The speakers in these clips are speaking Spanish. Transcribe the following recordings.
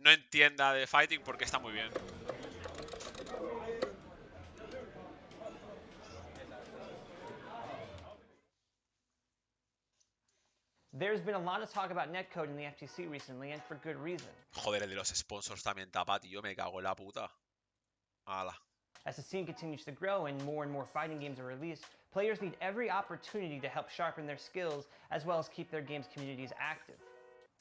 no entienda de fighting porque está muy bien. There's been a lot of talk about netcode in the FTC recently, and for good reason. Joder, el de los sponsors también tapa, tío. Me cago en la puta. Hala. As the scene continues to grow and more fighting games are released, players need every opportunity to help sharpen their skills as well as keep their game's communities active.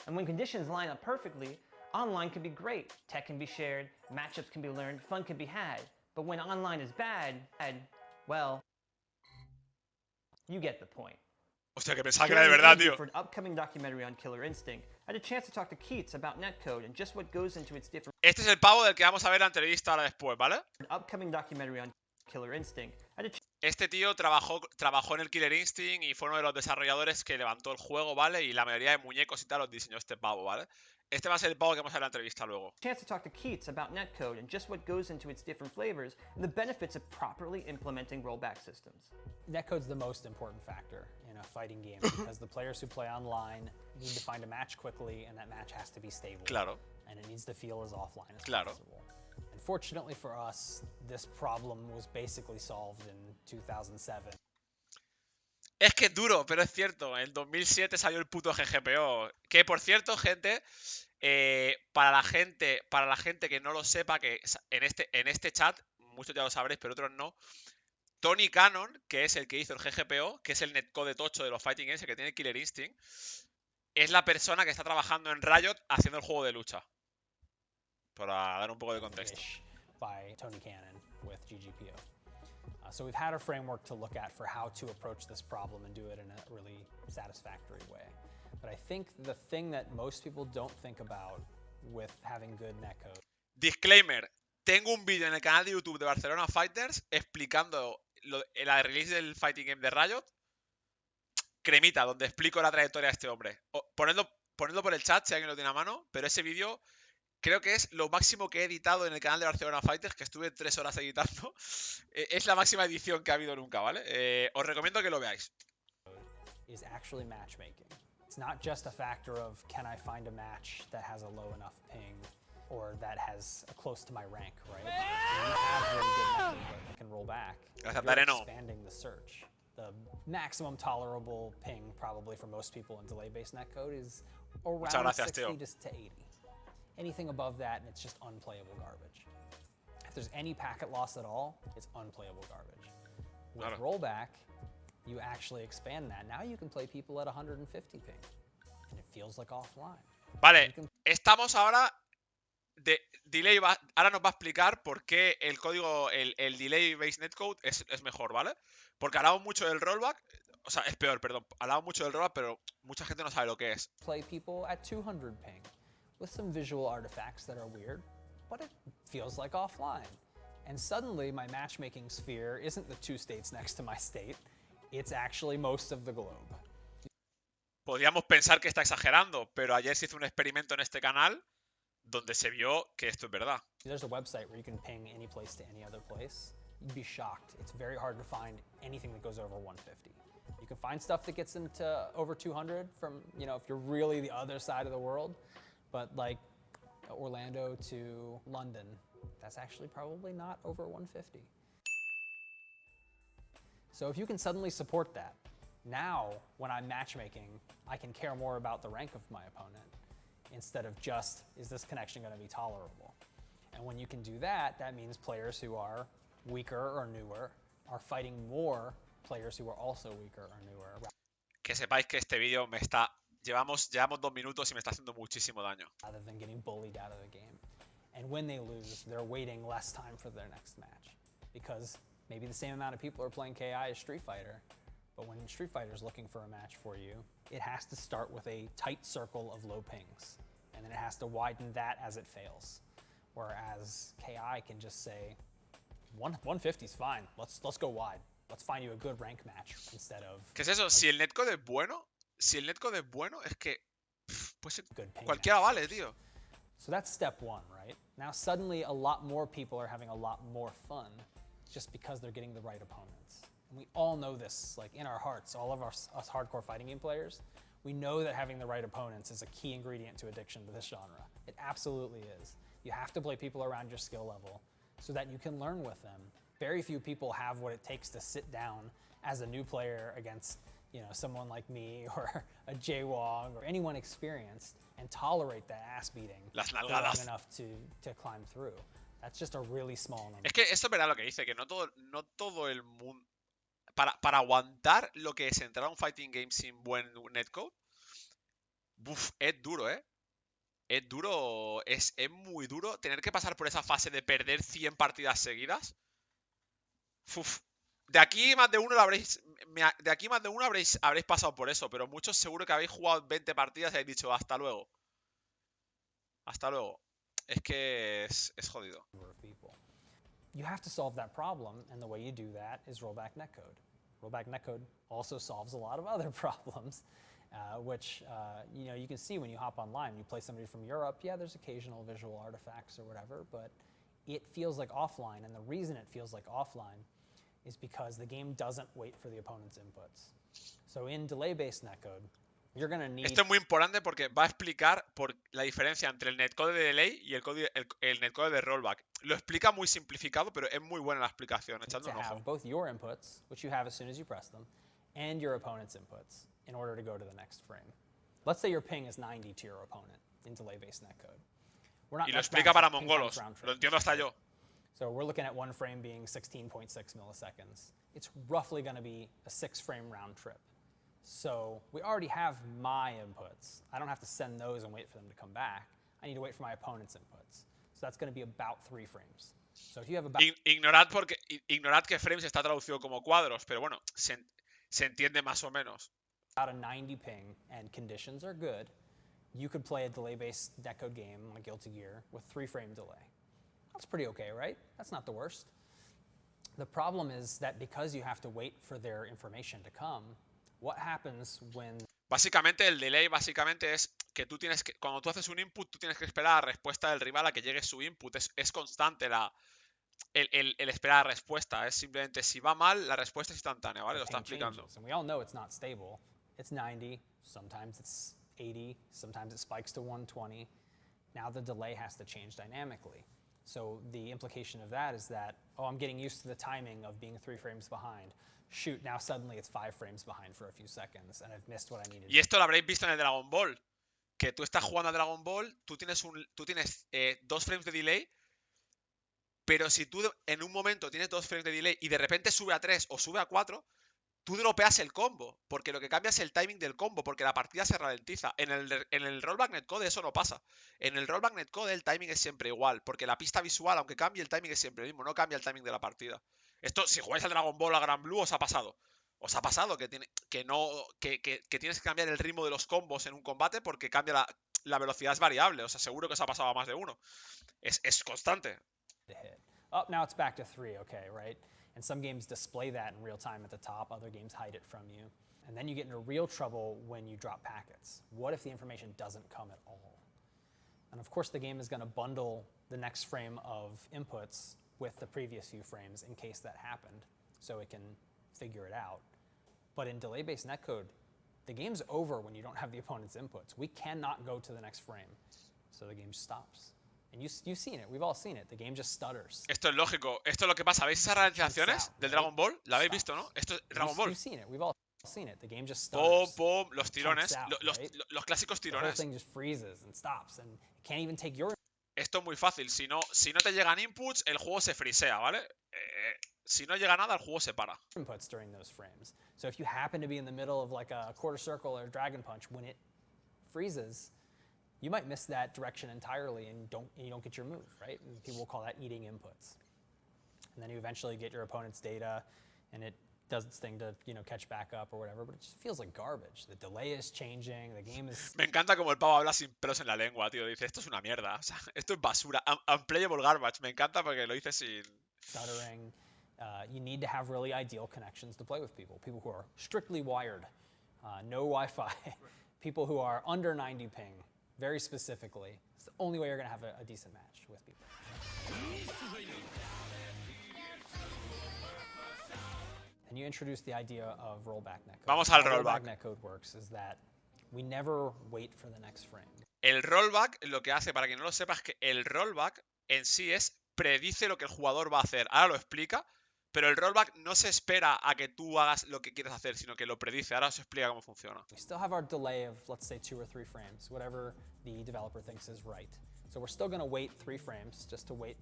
And when conditions line up perfectly, online can be great. Tech can be shared, matchups can be learned, fun can be had. But when online is bad, well, you get the point. Hostia, que pensaba que era de verdad, tío. For an upcoming documentary on Killer Instinct, I had a chance to talk to Keits about netcode and just what goes into its different. Este es el pavo del que vamos a ver la entrevista ahora después, ¿vale? Upcoming documentary on Killer Instinct. Este tío trabajó en el Killer Instinct y fue uno de los desarrolladores que levantó el juego, ¿vale? Y la mayoría de muñecos y tal los diseñó este pavo, ¿vale? Este va a ser el pavo que vamos a ver en la entrevista luego. Chance to talk to Keits about netcode and just what goes into its different flavors and the benefits of properly implementing rollback systems. Netcode's the most important factor in a fighting game because the players who play online need to find a match quickly and that match has to be stable. Claro. And it needs to feel as offline as claro. possible. And fortunately for us, this problem was basically solved in 2007. Es que es duro, pero es cierto. En 2007 salió el puto GGPO. Que por cierto, gente, para la gente que no lo sepa, que en este chat, muchos ya lo sabréis, pero otros no. Tony Cannon, que es el que hizo el GGPO, que es el netcode tocho de los Fighting Games, el que tiene Killer Instinct, es la persona que está trabajando en Riot haciendo el juego de lucha. Para dar un poco de contexto. By Tony Cannon with GGPO. So we've had a framework to look at for how to approach this problem and do it in a really satisfactory way. But I think the thing that most people don't think about with having good netcode. Disclaimer. Tengo un vídeo en el canal de YouTube de Barcelona Fighters explicando la release del Fighting Game de Riot. Cremita, donde explico la trayectoria de este hombre. Ponedlo por el chat si alguien lo tiene a mano, pero ese vídeo creo que es lo máximo que he editado en el canal de Barcelona Fighters, que estuve 3 horas editando. Es la máxima edición que ha habido nunca, ¿vale? Os recomiendo que lo veáis. Is actually matchmaking. It's not just a factor of can I find a match that has a low enough ping or that has a close to my rank, right? When you have really good netcode that can roll back, you're expanding the search. The maximum tolerable ping probably for most people in delay-based netcode is around 60 to 80. Anything above that, and it's just unplayable garbage. If there's any packet loss at all, it's unplayable garbage. With rollback, you actually expand that. Now you can play people at 150 ping, and it feels like offline. Vale, estamos ahora de delay. Ahora nos va a explicar por qué el código, el delay-based netcode es mejor, ¿vale? Porque hablamos mucho del rollback. O sea, es peor, perdón. Hablamos mucho del rollback, pero mucha gente no sabe lo que es. Play people at 200 ping. With some visual artifacts that are weird, but it feels like offline. And suddenly my matchmaking sphere isn't the 2 states next to my state, it's actually most of the globe. Podríamos pensar que está exagerando, pero ayer se hizo un experimento en este canal donde se vio que esto es verdad. There's a website where you can ping any place to any other place. You'd be shocked. It's very hard to find anything that goes over 150. You can find stuff that gets into over 200 from, if you're really the other side of the world. But like Orlando to London, that's actually probably not over 150. So if you can suddenly support that, now when I'm matchmaking, I can care more about the rank of my opponent instead of just, is this connection going to be tolerable? And when you can do that, that means players who are weaker or newer are fighting more players who are also weaker or newer. Que sepáis que este vídeo llevamos 2 minutos y me está haciendo muchísimo daño. Rather than getting bullied out of the game. And when they lose, they're waiting less time for their next match. Because maybe the same amount of people are playing KI as Street Fighter, but when Street Fighter's looking for a match for you, it has to start with a tight circle of low pings. And then it has to widen that as it fails. Whereas KI can just say, 150 is fine, let's go wide. Let's find you a good rank match instead of... ¿Qué es eso? Si el netcode es bueno, es que pues cualquiera vale, tío. So that's step 1, right? Now suddenly a lot more people are having a lot more fun just because they're getting the right opponents. And we all know this, like in our hearts, all of us hardcore fighting game players, we know that having the right opponents is a key ingredient to addiction to this genre. It absolutely is. You have to play people around your skill level so that you can learn with them. Very few people have what it takes to sit down as a new player against, someone like me or a Jaywong or anyone experienced and tolerate that ass beating Las for long nalgadas. enough to climb through. That's just a really small number. Es que esto es verdad lo que dice, que no todo el mundo... Para aguantar lo que es entrar a un fighting game sin buen netcode, es duro, ¿eh? Es duro, es muy duro tener que pasar por esa fase de perder 100 partidas seguidas. Uf. De aquí más de uno habréis pasado por eso, pero muchos seguro que habéis jugado 20 partidas y habéis dicho hasta luego. Hasta luego. Es que es jodido. You have to solve that problem, and the way you do that is rollback netcode. Rollback netcode also solves a lot of other problems, which you can see when you hop online. You play somebody from Europe, yeah, there's occasional visual artifacts or whatever, but it feels like offline, and the reason it feels like offline is because the game doesn't wait for the opponent's inputs. So in delay-based netcode, you're going to need... Esto es muy importante porque va a explicar la diferencia entre el netcode de delay y el netcode de rollback. Lo explica muy simplificado, pero es muy buena la explicación. Echando un ojo. Have both your inputs, which you have as soon as you press them, and your opponent's inputs in order to go to the next frame. Let's say your ping is 90 to your opponent in delay-based netcode. Y lo explica para mongolos. Lo entiendo hasta yo. So we're looking at one frame being 16.6 milliseconds. It's roughly going to be a 6-frame round trip. So we already have my inputs. I don't have to send those and wait for them to come back. I need to wait for my opponent's inputs. So that's going to be about 3 frames. So if you have about... Ignorad que frames está traducido como cuadros, pero bueno, se entiende más o menos. About a 90 ping and conditions are good, you could play a delay-based netcode game like Guilty Gear with 3-frame delay. That's pretty okay, right? That's not the worst. The problem is that because you have to wait for their information to come, what happens when... Básicamente el delay es que cuando tú haces un input, tú tienes que esperar a la respuesta del rival a que llegue su input. Es constante el esperar a la respuesta. Es simplemente si va mal, la respuesta es instantánea, ¿vale? Lo está explicando. And we all know it's not stable. It's 90, sometimes it's 80, sometimes it spikes to 120. Now the delay has to change dynamically. So the implication of that is that, I'm getting used to the timing of being 3 frames behind. Shoot, now suddenly it's 5 frames behind for a few seconds, and I've missed what I needed. Y esto lo habréis visto en el Dragon Ball. Que tú estás jugando a Dragon Ball, tú tienes 2 frames de delay, pero si tú en un momento tienes 2 frames de delay y de repente sube a 3 o sube a 4, tú dropeas el combo, porque lo que cambia es el timing del combo, porque la partida se ralentiza. En el rollback netcode eso no pasa. En el rollback netcode el timing es siempre igual, porque la pista visual, aunque cambie, el timing es siempre el mismo, no cambia el timing de la partida. Esto, si jugáis al Dragon Ball a Gran Blue, os ha pasado. Os ha pasado que tienes que cambiar el ritmo de los combos en un combate porque cambia la velocidad es variable. O sea, seguro que os ha pasado a más de uno. Es constante. Oh, now it's back to 3, okay, right? And some games display that in real time at the top. Other games hide it from you. And then you get into real trouble when you drop packets. What if the information doesn't come at all? And of course, the game is going to bundle the next frame of inputs with the previous few frames in case that happened, so it can figure it out. But in delay-based netcode, the game's over when you don't have the opponent's inputs. We cannot go to the next frame, so the game stops. And you've seen it. We've all seen it. The game just stutters. Esto es lógico. Esto es lo que pasa. ¿Veis esas ralentizaciones del Dragon Ball? ¿La habéis visto, no? Esto es Dragon Ball. You've seen it. We've all seen it. The game just stutters. Pum, los tirones. Los clásicos tirones. The whole thing just freezes and stops and can't even take your... Esto es muy fácil. Si no te llegan inputs, el juego se frisea, ¿vale? Si no llega nada, el juego se para. Inputs during those frames. So if you happen to be in the middle of like a quarter circle or dragon punch, when it freezes, you might miss that direction entirely and you don't get your move, right? And people will call that eating inputs. And then you eventually get your opponent's data, and it does its thing to catch back up or whatever, but it just feels like garbage. The delay is changing, the game is... Me encanta como el pavo habla sin pelos en la lengua, tío. Dice, esto es una mierda, o sea, esto es basura. Unplayable garbage. Me encanta porque lo dice sin... Stuttering. You need to have really ideal connections to play with people. People who are strictly wired, no Wi-Fi. People who are under 90 ping, very specifically. It's the only way you're going to have a decent match with people. And you introduce the idea of rollback netcode. Vamos al How rollback. Rollback netcode works is that we never wait for the next frame. El rollback lo que hace, para quien no lo sepa, es que el rollback en sí predice lo que el jugador va a hacer. Ahora lo explica, pero el rollback no se espera a que tú hagas lo que quieres hacer, sino que lo predice. Ahora os explica cómo funciona. We still have our delay of, let's say, 2 or 3 frames, whatever the developer thinks is right. So we're still going to wait 3 frames just to wait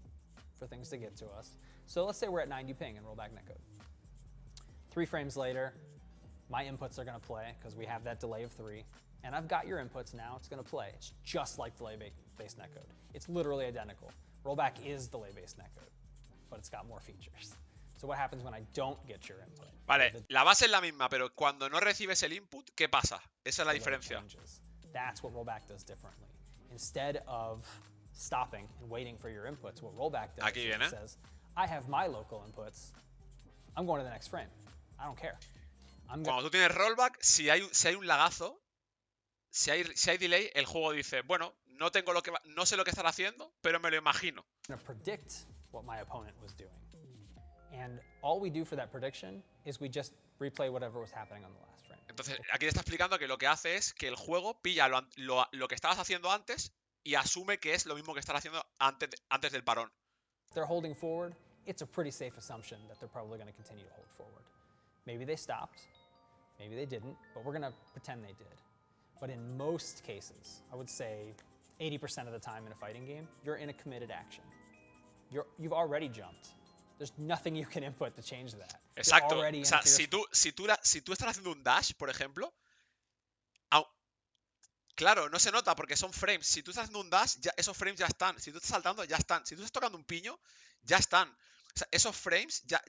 for things to get to us. So let's say we're at 90 ping in rollback netcode. 3 frames later, my inputs are going to play because we have that delay of 3. And I've got your inputs now. It's going to play. It's just like delay-based netcode. It's literally identical. Rollback is delay-based netcode, but it's got more features. So what happens when I don't get your input? Vale, la base es la misma, pero cuando no recibes el input, ¿qué pasa? Esa es la Delay diferencia. changes. That's what rollback does differently. Instead of stopping and waiting for your inputs, what rollback does Aquí is viene. it says, I have my local inputs. I'm going to the next frame. I don't care. Cuando tú tienes rollback, si hay un lagazo, si hay delay, el juego dice, bueno, no sé lo que estará haciendo, pero me lo imagino. I'm going to predict what my opponent was doing. And all we do for that prediction is we just replay whatever was happening on the last frame. Entonces, aquí te está explicando que lo que hace es que el juego pilla lo que estabas haciendo antes y asume que es lo mismo que estabas haciendo antes del parón. If they're holding forward, it's a pretty safe assumption that they're probably going to continue to hold forward. Maybe they stopped, maybe they didn't, but we're going to pretend they did. But in most cases, I would say 80% of the time in a fighting game, you're in a committed action. You've already jumped. There's nothing you can input to change that. Exacto. O sea, si tú estás haciendo un dash, por ejemplo, claro, no se nota porque son frames. Si tú estás haciendo un dash, esos frames ya están. Si tú estás saltando, ya están. Si tú estás tocando un piño, ya están. O sea, esos frames ya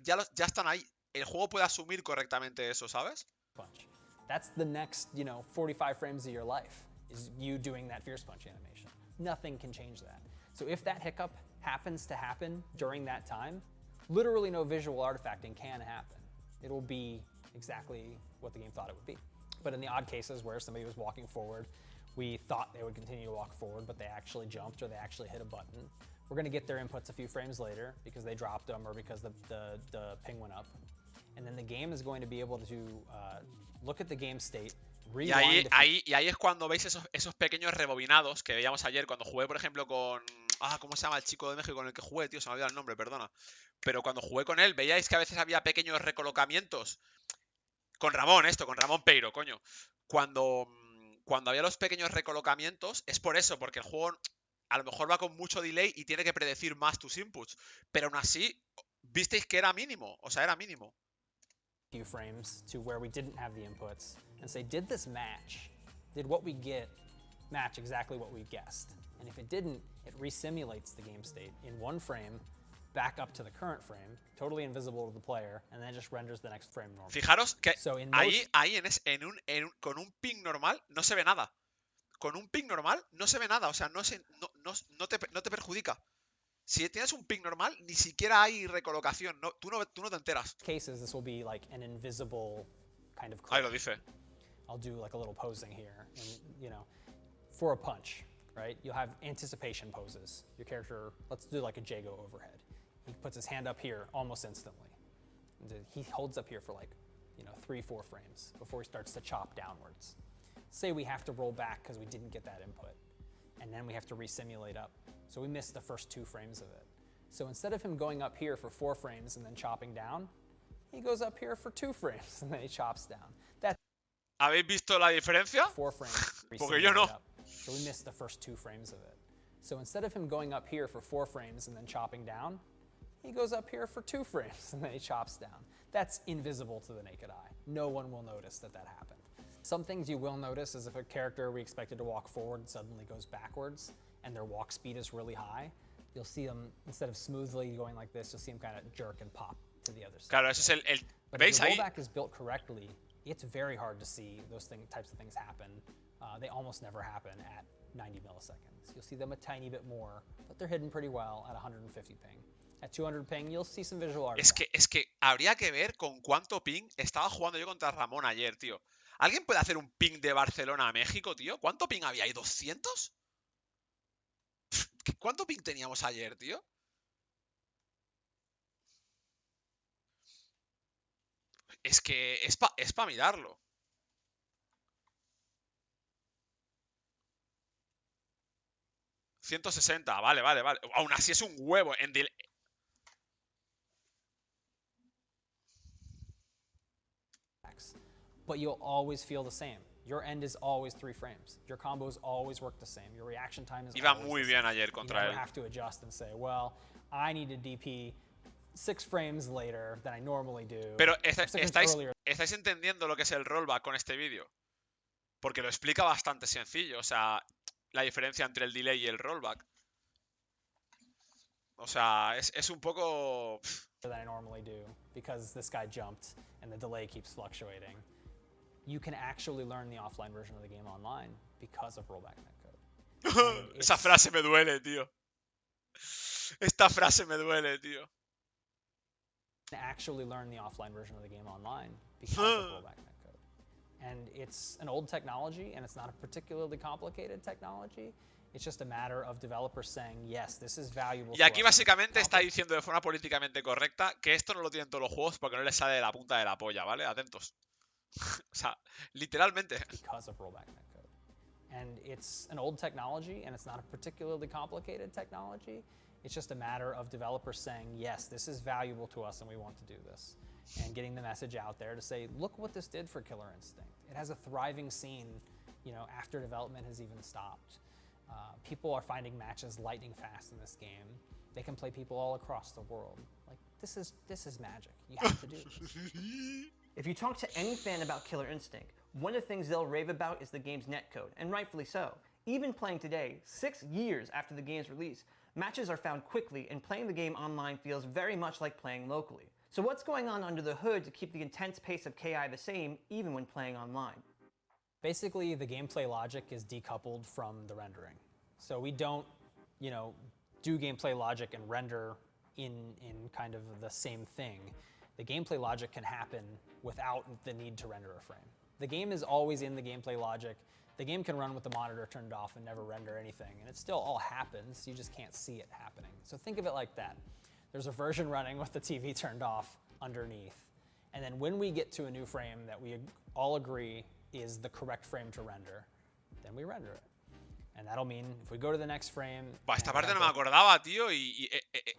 están ahí. El juego puede asumir correctamente eso, ¿sabes? Punch. That's the next, 45 frames of your life, is you doing that fierce punch animation. Nothing can change that. So if that hiccup happens to happen during that time, literally no visual artifacting can happen. It'll be exactly what the game thought it would be. But in the odd cases where somebody was walking forward, we thought they would continue to walk forward, but they actually jumped or they actually hit a button. We're going to get their inputs a few frames later because they dropped them or because the ping went up. And then the game is going to be able to look at the game state. Y ahí es cuando veis esos pequeños rebobinados que veíamos ayer cuando jugué, por ejemplo, con... ¿cómo se llama el chico de México con el que jugué, tío? Se me ha olvidado el nombre, perdona. Pero cuando jugué con él, veíais que a veces había pequeños recolocamientos. Con Ramón Peiro, coño. Cuando había los pequeños recolocamientos, es por eso, porque el juego a lo mejor va con mucho delay y tiene que predecir más tus inputs. Pero aún así, visteis que era mínimo. O sea, era mínimo. Few frames to where we didn't have the inputs and say, did this match? Did what we get match exactly what we guessed? And if it didn't, it resimulates the game state in one frame back up to the current frame, totally invisible to the player, and then just renders the next frame normal. Fijaros que So con un ping normal no se ve nada. Con un ping normal no se ve nada, o sea, no te perjudica. Si tienes un ping normal, ni siquiera hay recolocación. Tú no te enteras. Cases, this will be like an invisible kind of clip. Ahí lo dice. I'll do like a little posing here, and for a punch, right? You'll have anticipation poses. Your character, let's do like a Jago overhead. He puts his hand up here almost instantly. He holds up here for like, 3-4 frames before he starts to chop downwards. Say we have to roll back because we didn't get that input, and then we have to resimulate up. So we missed the first 2 frames of it. So instead of him going up here for 4 frames and then chopping down, he goes up here for 2 frames and then he chops down. That's ¿Habéis visto la diferencia? 4 frames. Porque yo no. So we missed the first 2 frames of it. So instead of him going up here for 4 frames and then chopping down, he goes up here for 2 frames and then he chops down. That's invisible to the naked eye. No one will notice that happened. Some things you will notice is if a character we expected to walk forward suddenly goes backwards and their walk speed is really high, you'll see them, instead of smoothly going like this, you'll see them kind of jerk and pop to the other side. Claro, ese es But ¿veis if the ahí? rollback is built correctly, it's very hard to see those types of things happen. They almost never happen at 90 milliseconds. You'll see them a tiny bit more, but they're hidden pretty well at 150 ping. At 200 ping, you'll see some visual artifacts. Es que habría que ver con cuánto ping estaba jugando yo contra Ramón ayer, tío. ¿Alguien puede hacer un ping de Barcelona a México, tío? ¿Cuánto ping había ahí? ¿200? ¿Cuánto ping teníamos ayer, tío? Es que es pa mirarlo. 160, vale. Aún así es un huevo. But you'll always feel the same. Your end is always 3 frames. Your combos always work the same. Your reaction time is Iba always muy the bien same. ayer You contra never él. have to adjust and say, well, I need to DP 6 frames later than I normally do. Pero or 6 frames earlier. ¿estáis entendiendo lo que es el rollback con este vídeo? Porque lo explica bastante sencillo. O sea, la diferencia entre el delay y el rollback. O sea, es un poco... Than I normally do because this guy jumped and the delay keeps fluctuating. You can actually learn the offline version of the game online because of rollback netcode. Esa frase me duele, tío. Esta frase me duele, tío. You can actually learn the offline version of the game online because of rollback netcode. And it's an old technology and it's not a particularly complicated technology. It's just a matter of developers saying, yes, this is valuable. Y aquí básicamente está diciendo de forma políticamente correcta que esto no lo tienen todos los juegos porque no les sale de la punta de la polla, ¿vale? Atentos. O sea, literalmente. Because of rollback netcode. And it's an old technology and it's not a particularly complicated technology. It's just a matter of developers saying, yes, this is valuable to us and we want to do this. And getting the message out there to say, look what this did for Killer Instinct. It has a thriving scene, you know, after development has even stopped. People are finding matches lightning fast in this game. They can play people all across the world. Like, this is magic. You have to do this. If you talk to any fan about Killer Instinct, one of the things they'll rave about is the game's netcode, and rightfully so. Even playing today, 6 years after the game's release, matches are found quickly, and playing the game online feels very much like playing locally. So what's going on under the hood to keep the intense pace of KI the same, even when playing online? Basically, the gameplay logic is decoupled from the rendering. So we don't, you know, do gameplay logic and render in kind of the same thing. The gameplay logic can happen without the need to render a frame. The game is always in the gameplay logic. The game can run with the monitor turned off and never render anything, and it still all happens, you just can't see it happening. So think of it like that. There's a version running with the TV turned off underneath, and then when we get to a new frame that we all agree is the correct frame to render, then we render it. And that'll mean if we go to the next frame... Esta parte no me acordaba, tío,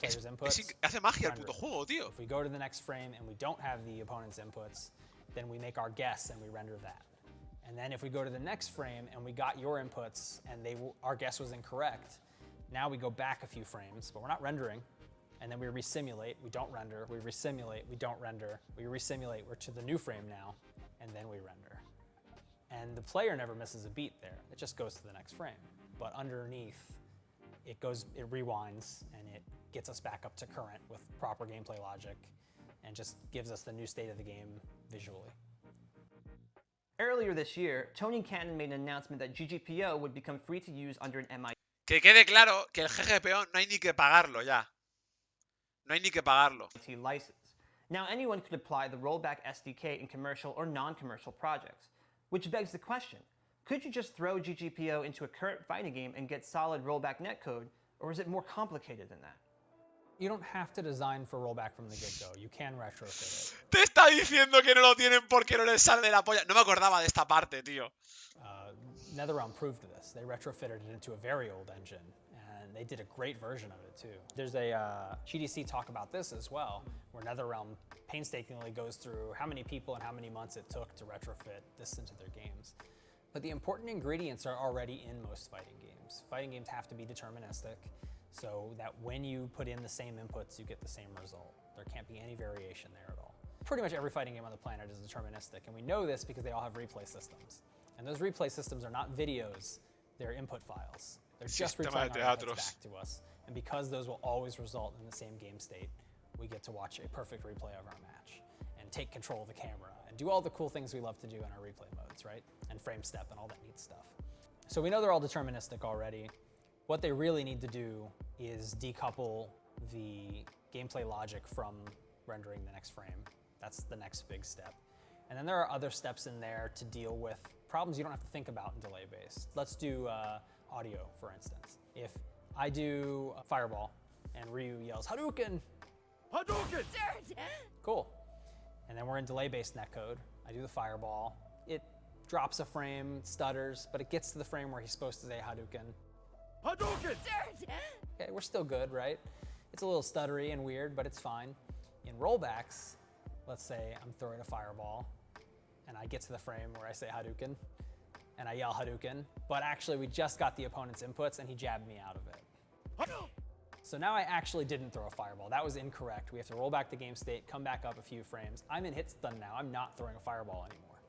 hace magia el render puto it. juego, tío. If we go to the next frame and we don't have the opponent's inputs, then we make our guess and we render that. And then if we go to the next frame and we got your inputs and our guess was incorrect, now we go back a few frames, but we're not rendering. And then we resimulate, we don't render, we resimulate, we don't render, we resimulate, we're to the new frame now, and then we render. And the player never misses a beat there. It just goes to the next frame. But underneath, it rewinds, and it gets us back up to current with proper gameplay logic, and just gives us the new state of the game visually. Earlier this year, Tony Cannon made an announcement that GGPO would become free to use under an MIT Que quede claro que el GGPO no hay ni que pagarlo ya. No hay ni que pagarlo. license. Now anyone could apply the Rollback SDK in commercial or non-commercial projects, which begs the question, could you just throw GGPO into a current fighting game and get solid rollback netcode, or is it more complicated than that? You don't have to design for rollback from the get-go. You can retrofit it. Te está diciendo que no lo tienen porque no les sale de la polla. No me acordaba de esta parte, tío. NetherRealm proved this. They retrofitted it into a very old engine, and they did a great version of it too. There's a GDC talk about this as well, where NetherRealm painstakingly goes through how many people and how many months it took to retrofit this into their games. But the important ingredients are already in most fighting games. Fighting games have to be deterministic, so that when you put in the same inputs, you get the same result. There can't be any variation there at all. Pretty much every fighting game on the planet is deterministic, and we know this because they all have replay systems. And those replay systems are not videos, they're input files. They're just replaying our inputs back to us. And because those will always result in the same game state, we get to watch a perfect replay of our match and take control of the camera and do all the cool things we love to do in our replay modes, right? And frame step and all that neat stuff. So we know they're all deterministic already. What they really need to do is decouple the gameplay logic from rendering the next frame. That's the next big step. And then there are other steps in there to deal with problems you don't have to think about in delay-based. Let's do audio, for instance. If I do a fireball and Ryu yells, Hadouken! Hadouken! Cool. And then we're in delay-based netcode. I do the fireball. It drops a frame, stutters, but it gets to the frame where he's supposed to say Hadouken. Okay, we're still good, right? It's a little stuttery and weird, but it's fine. In rollbacks, let's say I'm throwing a fireball, and I get to the frame where I say Hadouken, and I yell Hadouken, but actually we just got the opponent's inputs and he jabbed me out of it. So now I actually didn't throw a fireball. That was incorrect. We have to roll back the game state, come back up a few frames. I'm in hit stun now. I'm not throwing a fireball anymore.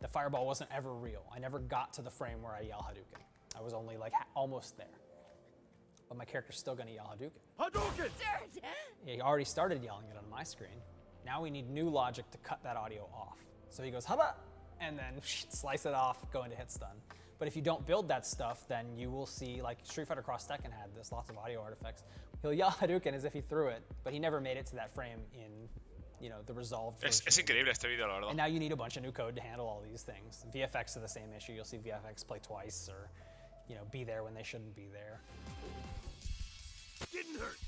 The fireball wasn't ever real. I never got to the frame where I yell Hadouken. I was only like almost there. But my character's still gonna yell Hadouken. Hadouken! Yeah, he already started yelling it on my screen. Now we need new logic to cut that audio off. So he goes, Haba! And then slice it off, go into hit stun. But if you don't build that stuff, then you will see, like Street Fighter Cross Tekken had this, lots of audio artifacts. He'll yell Hadouken as if he threw it, but he never made it to that frame in, you know, the resolved version. Es increíble este vídeo, la verdad. And now you need a bunch of new code to handle all these things. VFX are the same issue. You'll see VFX play twice or, you know, be there when they shouldn't be there. Didn't hurt.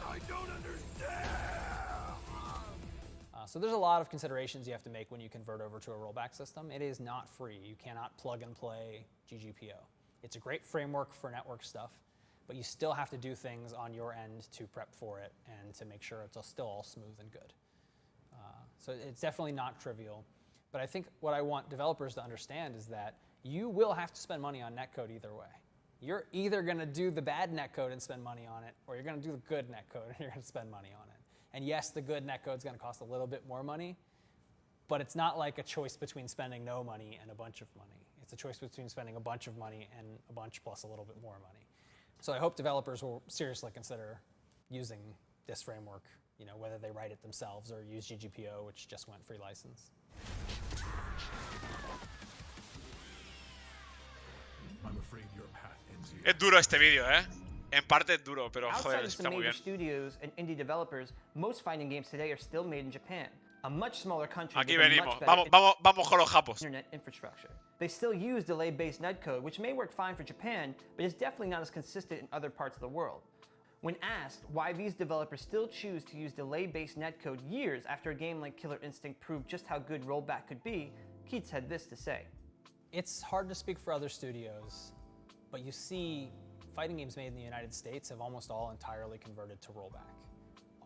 I don't understand. So there's a lot of considerations you have to make when you convert over to a rollback system. It is not free. You cannot plug and play GGPO. It's a great framework for network stuff, but you still have to do things on your end to prep for it and to make sure it's still all smooth and good. So it's definitely not trivial. But I think what I want developers to understand is that you will have to spend money on netcode either way. You're either going to do the bad netcode and spend money on it, or you're going to do the good netcode and you're going to spend money on it. And yes, the good netcode is going to cost a little bit more money, but it's not like a choice between spending no money and a bunch of money. It's a choice between spending a bunch of money and a bunch plus a little bit more money. So I hope developers will seriously consider using this framework, you know, whether they write it themselves or use GGPO, which just went free license. I'm afraid your path ends here. Es duro este vídeo, ¿eh? En parte es duro, pero Outside joder, of some está muy major bien. studios and indie developers, most fighting games today are still made in Japan, a much smaller country Aquí with a venimos. much better Vamos con los japos. internet infrastructure. They still use delay-based netcode, which may work fine for Japan, but is definitely not as consistent in other parts of the world. When asked why these developers still choose to use delay-based netcode years after a game like Killer Instinct proved just how good Rollback could be, Keits had this to say. It's hard to speak for other studios, but you see fighting games made in the United States have almost all entirely converted to rollback.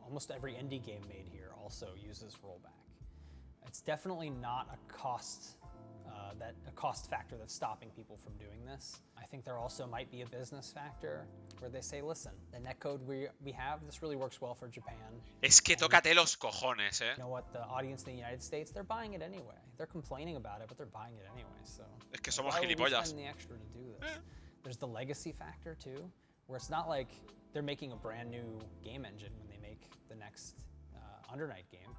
Almost every indie game made here also uses rollback. It's definitely not a cost factor that's stopping people from doing this. I think there also might be a business factor where they say, listen, the netcode we have, this really works well for Japan. Es que tócate los cojones, ¿eh? You know what, the audience in the United States, they're buying it anyway. They're complaining about it, but they're buying it anyway, so. Es que somos Why would we gilipollas. spend the extra to do this? There's the legacy factor too, where it's not like they're making a brand new game engine when they make the next Under Night game.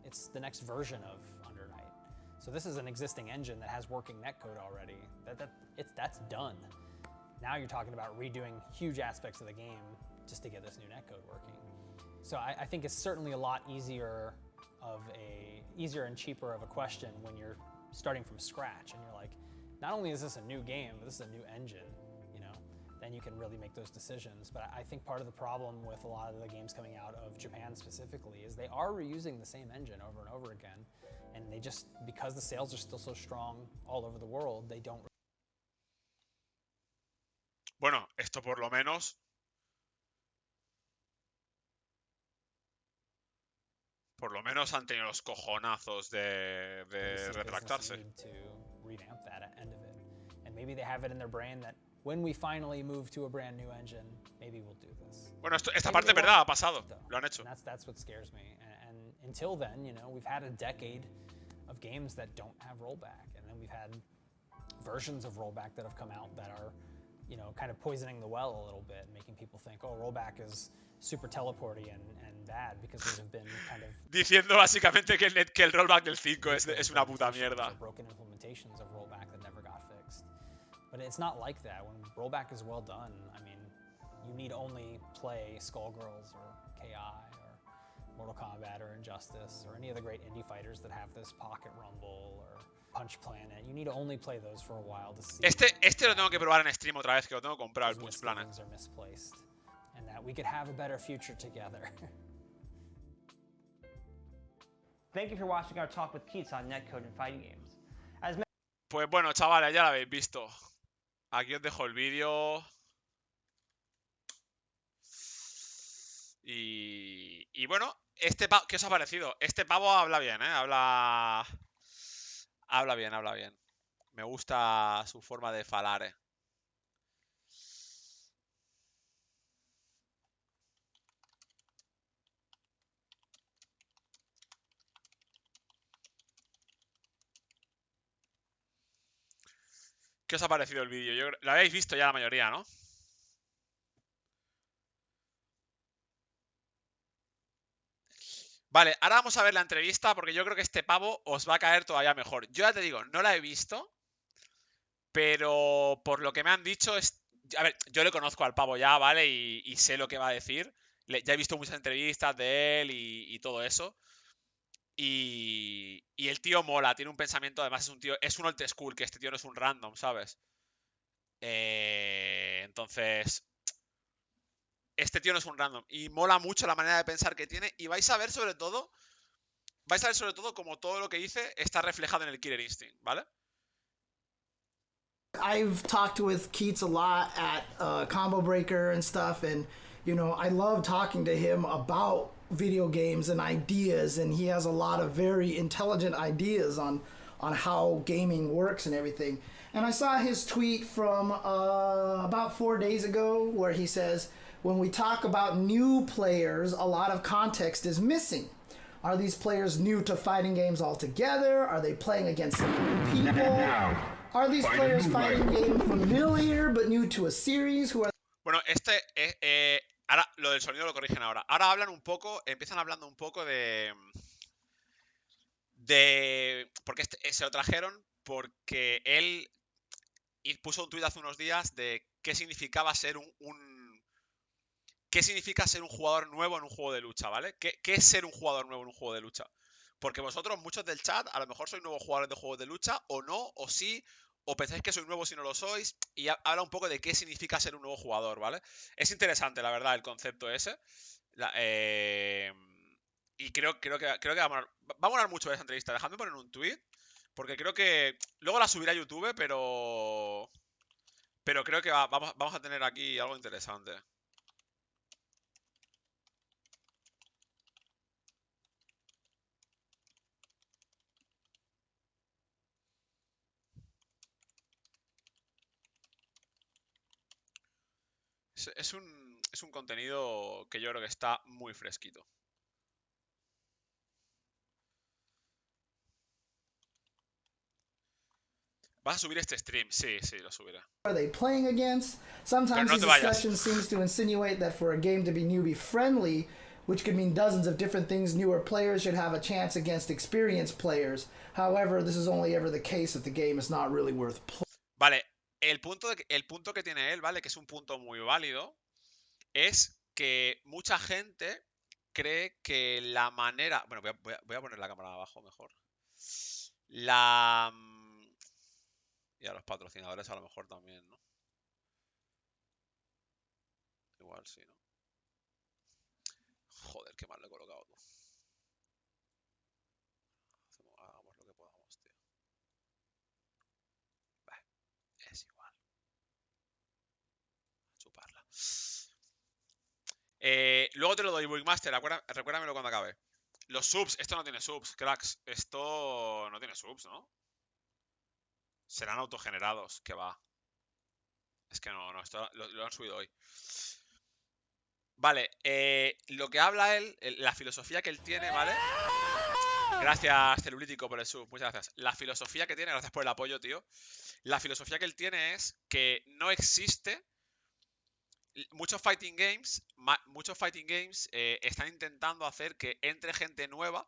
It's the next version of Under Night. So this is an existing engine that has working netcode already. That's done. Now you're talking about redoing huge aspects of the game just to get this new netcode working. So I think it's certainly a lot easier and cheaper of a question when you're starting from scratch and you're like, not only is this a new game, but this is a new engine, you know, then you can really make those decisions. But I think part of the problem with a lot of the games coming out of Japan specifically is they are reusing the same engine over and over again. And they just, because the sales are still so strong all over the world, they don't. Bueno, esto por lo menos han tenido los cojonazos de retractarse. To revamp that end of it. And maybe they have it in their brain that when we finally move to a brand new engine, maybe we'll do this. Bueno, esta parte es verdad, ha pasado. Lo han hecho. That's what scares me. And until then, you know, we've had a decade of games that don't have rollback, and then we've had versions of rollback that have come out that are, you know, kind of poisoning the well a little bit, making people think, oh, rollback is super teleporty and bad because those have been kind of diciendo básicamente que el rollback del 5 es una puta mierda. Broken implementations of rollback that never got fixed. But it's not like that. When rollback is well done, I mean, you need only play Skullgirls or KI or Mortal Kombat or Injustice or any of the great indie fighters that have this Pocket Rumble or Punch Planet. You need to only play those for a while to see. Este lo tengo que probar en stream otra vez, que lo tengo que comprar, el Punch Planet. Are misplaced, and that we could have a better future together. Thank you for watching our talk with Keits on netcode and fighting games. Pues bueno, chavales, ya lo habéis visto. Aquí os dejo el vídeo. Y bueno, ¿qué os ha parecido? Este pavo habla bien, ¿eh? Habla bien, habla bien. Me gusta su forma de falar, ¿eh? ¿Qué os ha parecido el vídeo? Lo habéis visto ya la mayoría, ¿no? Vale, ahora vamos a ver la entrevista porque yo creo que este pavo os va a caer todavía mejor. Yo ya te digo, no la he visto, pero por lo que me han dicho es... A ver, yo le conozco al pavo ya, ¿vale? Y sé lo que va a decir. Ya he visto muchas entrevistas de él y todo eso. Y el tío mola, tiene un pensamiento, además es un old school, que este tío no es un random, ¿sabes? Entonces, este tío no es un random. Y mola mucho la manera de pensar que tiene. Y vais a ver sobre todo como todo lo que dice está reflejado en el Killer Instinct, ¿vale? I've talked with Keits a lot at Combo Breaker and stuff, and you know, I love talking to him about video games and ideas, and he has a lot of very intelligent ideas on how gaming works and everything. And I saw his tweet from about 4 days ago where he says, when we talk about new players, a lot of context is missing. Are these players new to fighting games altogether? Are they playing against new people? Are these players fighting game familiar but new to a series? Who are Bueno, ahora lo del sonido lo corrigen ahora. Ahora empiezan hablando un poco porque se lo trajeron porque él puso un tuit hace unos días de qué significaba ser ¿qué significa ser un jugador nuevo en un juego de lucha, ¿vale? ¿Qué es ser un jugador nuevo en un juego de lucha? Porque vosotros, muchos del chat, a lo mejor sois nuevos jugadores de juegos de lucha, o no, o sí, o pensáis que sois nuevos si no lo sois, y habla un poco de qué significa ser un nuevo jugador, ¿vale? Es interesante, la verdad, el concepto ese. Y creo que va a molar mucho esa entrevista. Dejadme poner un tweet, porque creo que luego la subiré a YouTube, pero creo que vamos a tener aquí algo interesante. Es un contenido que yo creo que está muy fresquito. ¿Vas a subir este stream? Sí, lo subiré. they playing against? Sometimes no his te vayas. discussion seems to insinuate that for a game to be newbie friendly, which could mean dozens of different things, newer players should have a chance against experienced players. However, this is only ever the case if the game is not really worth playing. Vale, el punto que tiene él, ¿vale? Que es un punto muy válido, es que mucha gente cree que la manera... Bueno, voy a poner la cámara abajo mejor. Y a los patrocinadores a lo mejor también, ¿no? Igual sí, ¿no? Joder, qué mal lo he colocado, tú. Hagamos lo que podamos, tío. Bah, es igual. A chuparla. Luego te lo doy, Wingmaster. Recuérdamelo cuando acabe. Los subs, esto no tiene subs, cracks. Esto no tiene subs, ¿no? Serán autogenerados, que va. Es que no, esto lo han subido hoy. Vale, lo que habla él, la filosofía que él tiene, ¿vale? Gracias, Celulítico, por el sub, muchas gracias. La filosofía que tiene, gracias por el apoyo, tío. La filosofía que él tiene es que no existe... Muchos fighting games están intentando hacer que entre gente nueva,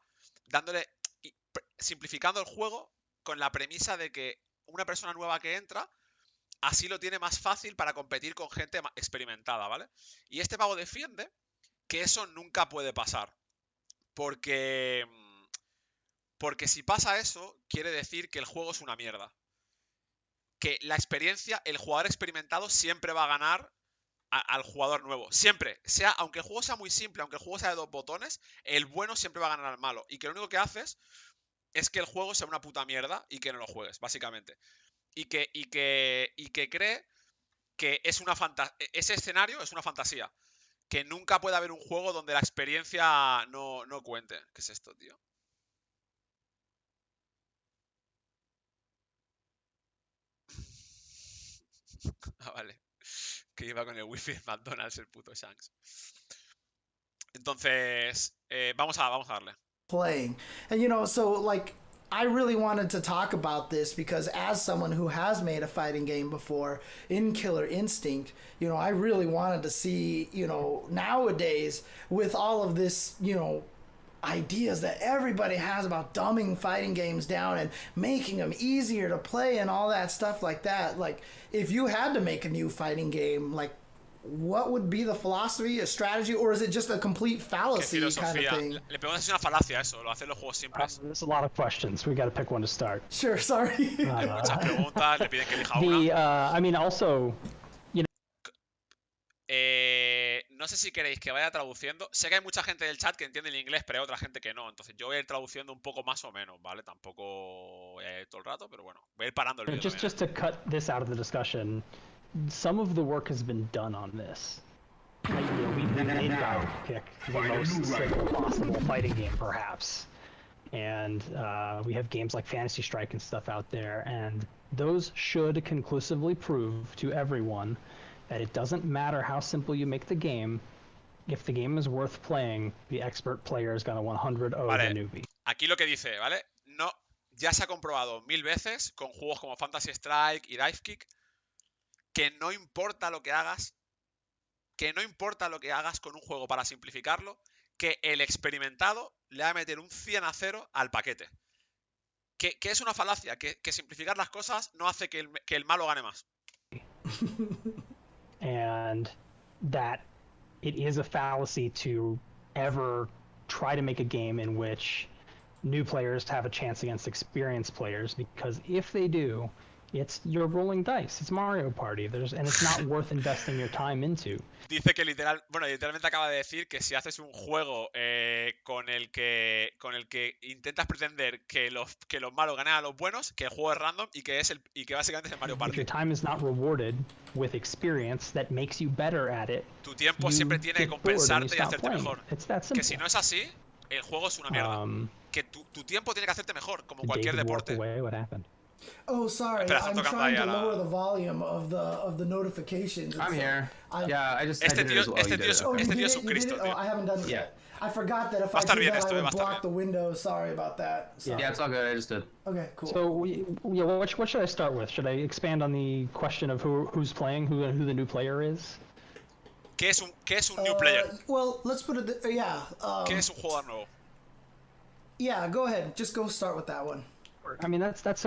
simplificando el juego con la premisa de que una persona nueva que entra, así lo tiene más fácil para competir con gente experimentada, ¿vale? Y este pavo defiende que eso nunca puede pasar. Porque si pasa eso, quiere decir que el juego es una mierda. Que la experiencia, el jugador experimentado siempre va a ganar al jugador nuevo. Siempre. Aunque el juego sea muy simple, aunque el juego sea de 2 botones, el bueno siempre va a ganar al malo. Y que lo único que haces es que el juego sea una puta mierda y que no lo juegues, básicamente. Y que cree que es ese escenario es una fantasía. Que nunca puede haber un juego donde la experiencia no cuente. ¿Qué es esto, tío? Ah, vale. Que iba con el wifi de McDonald's el puto Shanks. Entonces, vamos a darle. playing. And so like I really wanted to talk about this because as someone who has made a fighting game before in Killer Instinct, I really wanted to see, nowadays with all of this, ideas that everybody has about dumbing fighting games down and making them easier to play and all that stuff like that. Like if you had to make a new fighting game, like what would be the philosophy, a strategy, or is it just a complete fallacy kind of thing? Le preguntas si es una falacia eso, lo hacen los juegos simples. There's a lot of questions. We got to pick one to start. Sure, sorry. Hay muchas preguntas, le piden que elija una. I mean, also, no sé si queréis que vaya traduciendo. Sé que hay mucha gente del chat que entiende el inglés, pero hay otra gente que no. Entonces yo voy a ir traduciendo un poco más o menos, ¿vale? Tampoco voy a ir todo el rato, pero bueno. Voy a ir parando el vídeo también, just to cut this out of the discussion, some of the work has been done on this. Like, we made Divekick the most simple possible fighting game, perhaps. And we have games like Fantasy Strike and stuff out there, and those should conclusively prove to everyone that it doesn't matter how simple you make the game. If the game is worth playing, the expert player is going to 100 over the newbie. Aquí lo que dice, ¿vale? No, ya se ha comprobado 1000 veces con juegos como Fantasy Strike y Divekick que no importa lo que hagas, con un juego para simplificarlo, que el experimentado le va a meter un 100-0 al paquete. Que es una falacia, que simplificar las cosas no hace que el malo gane más. And that it is a fallacy to ever try to make a game in which new players have a chance against experienced players, because if they do, you're rolling dice. It's Mario Party. And it's not worth investing your time into. Dice que literalmente acaba de decir que si haces un juego con el que intentas pretender que los malos ganen a los buenos, que el juego es random y que básicamente es el Mario If Party. your time is not rewarded with experience that makes you better at it, Tu tiempo siempre tiene que compensarte y hacerte mejor. Que si no es así, el juego es una mierda. Que tu tiempo tiene que hacerte mejor, como cualquier deporte. Oh, sorry. Espera, I'm trying to lower the volume of the notifications. I'm here. Yeah, I just Este did it as well. You did it. este tío es un Cristo, Oh, tío. I haven't done it yet. I forgot that if Va a I estar did bien that, esto, I va a would estar block the bien. window. Sorry about that. So. Yeah, it's all good. I just did. Okay, cool. So, what should I start with? Should I expand on the question of who's playing, who the new player is? ¿Qué es un new player? Well, let's put it. Yeah. ¿Qué es un jugador nuevo? Yeah, go ahead. Just go start with that one. I mean, that's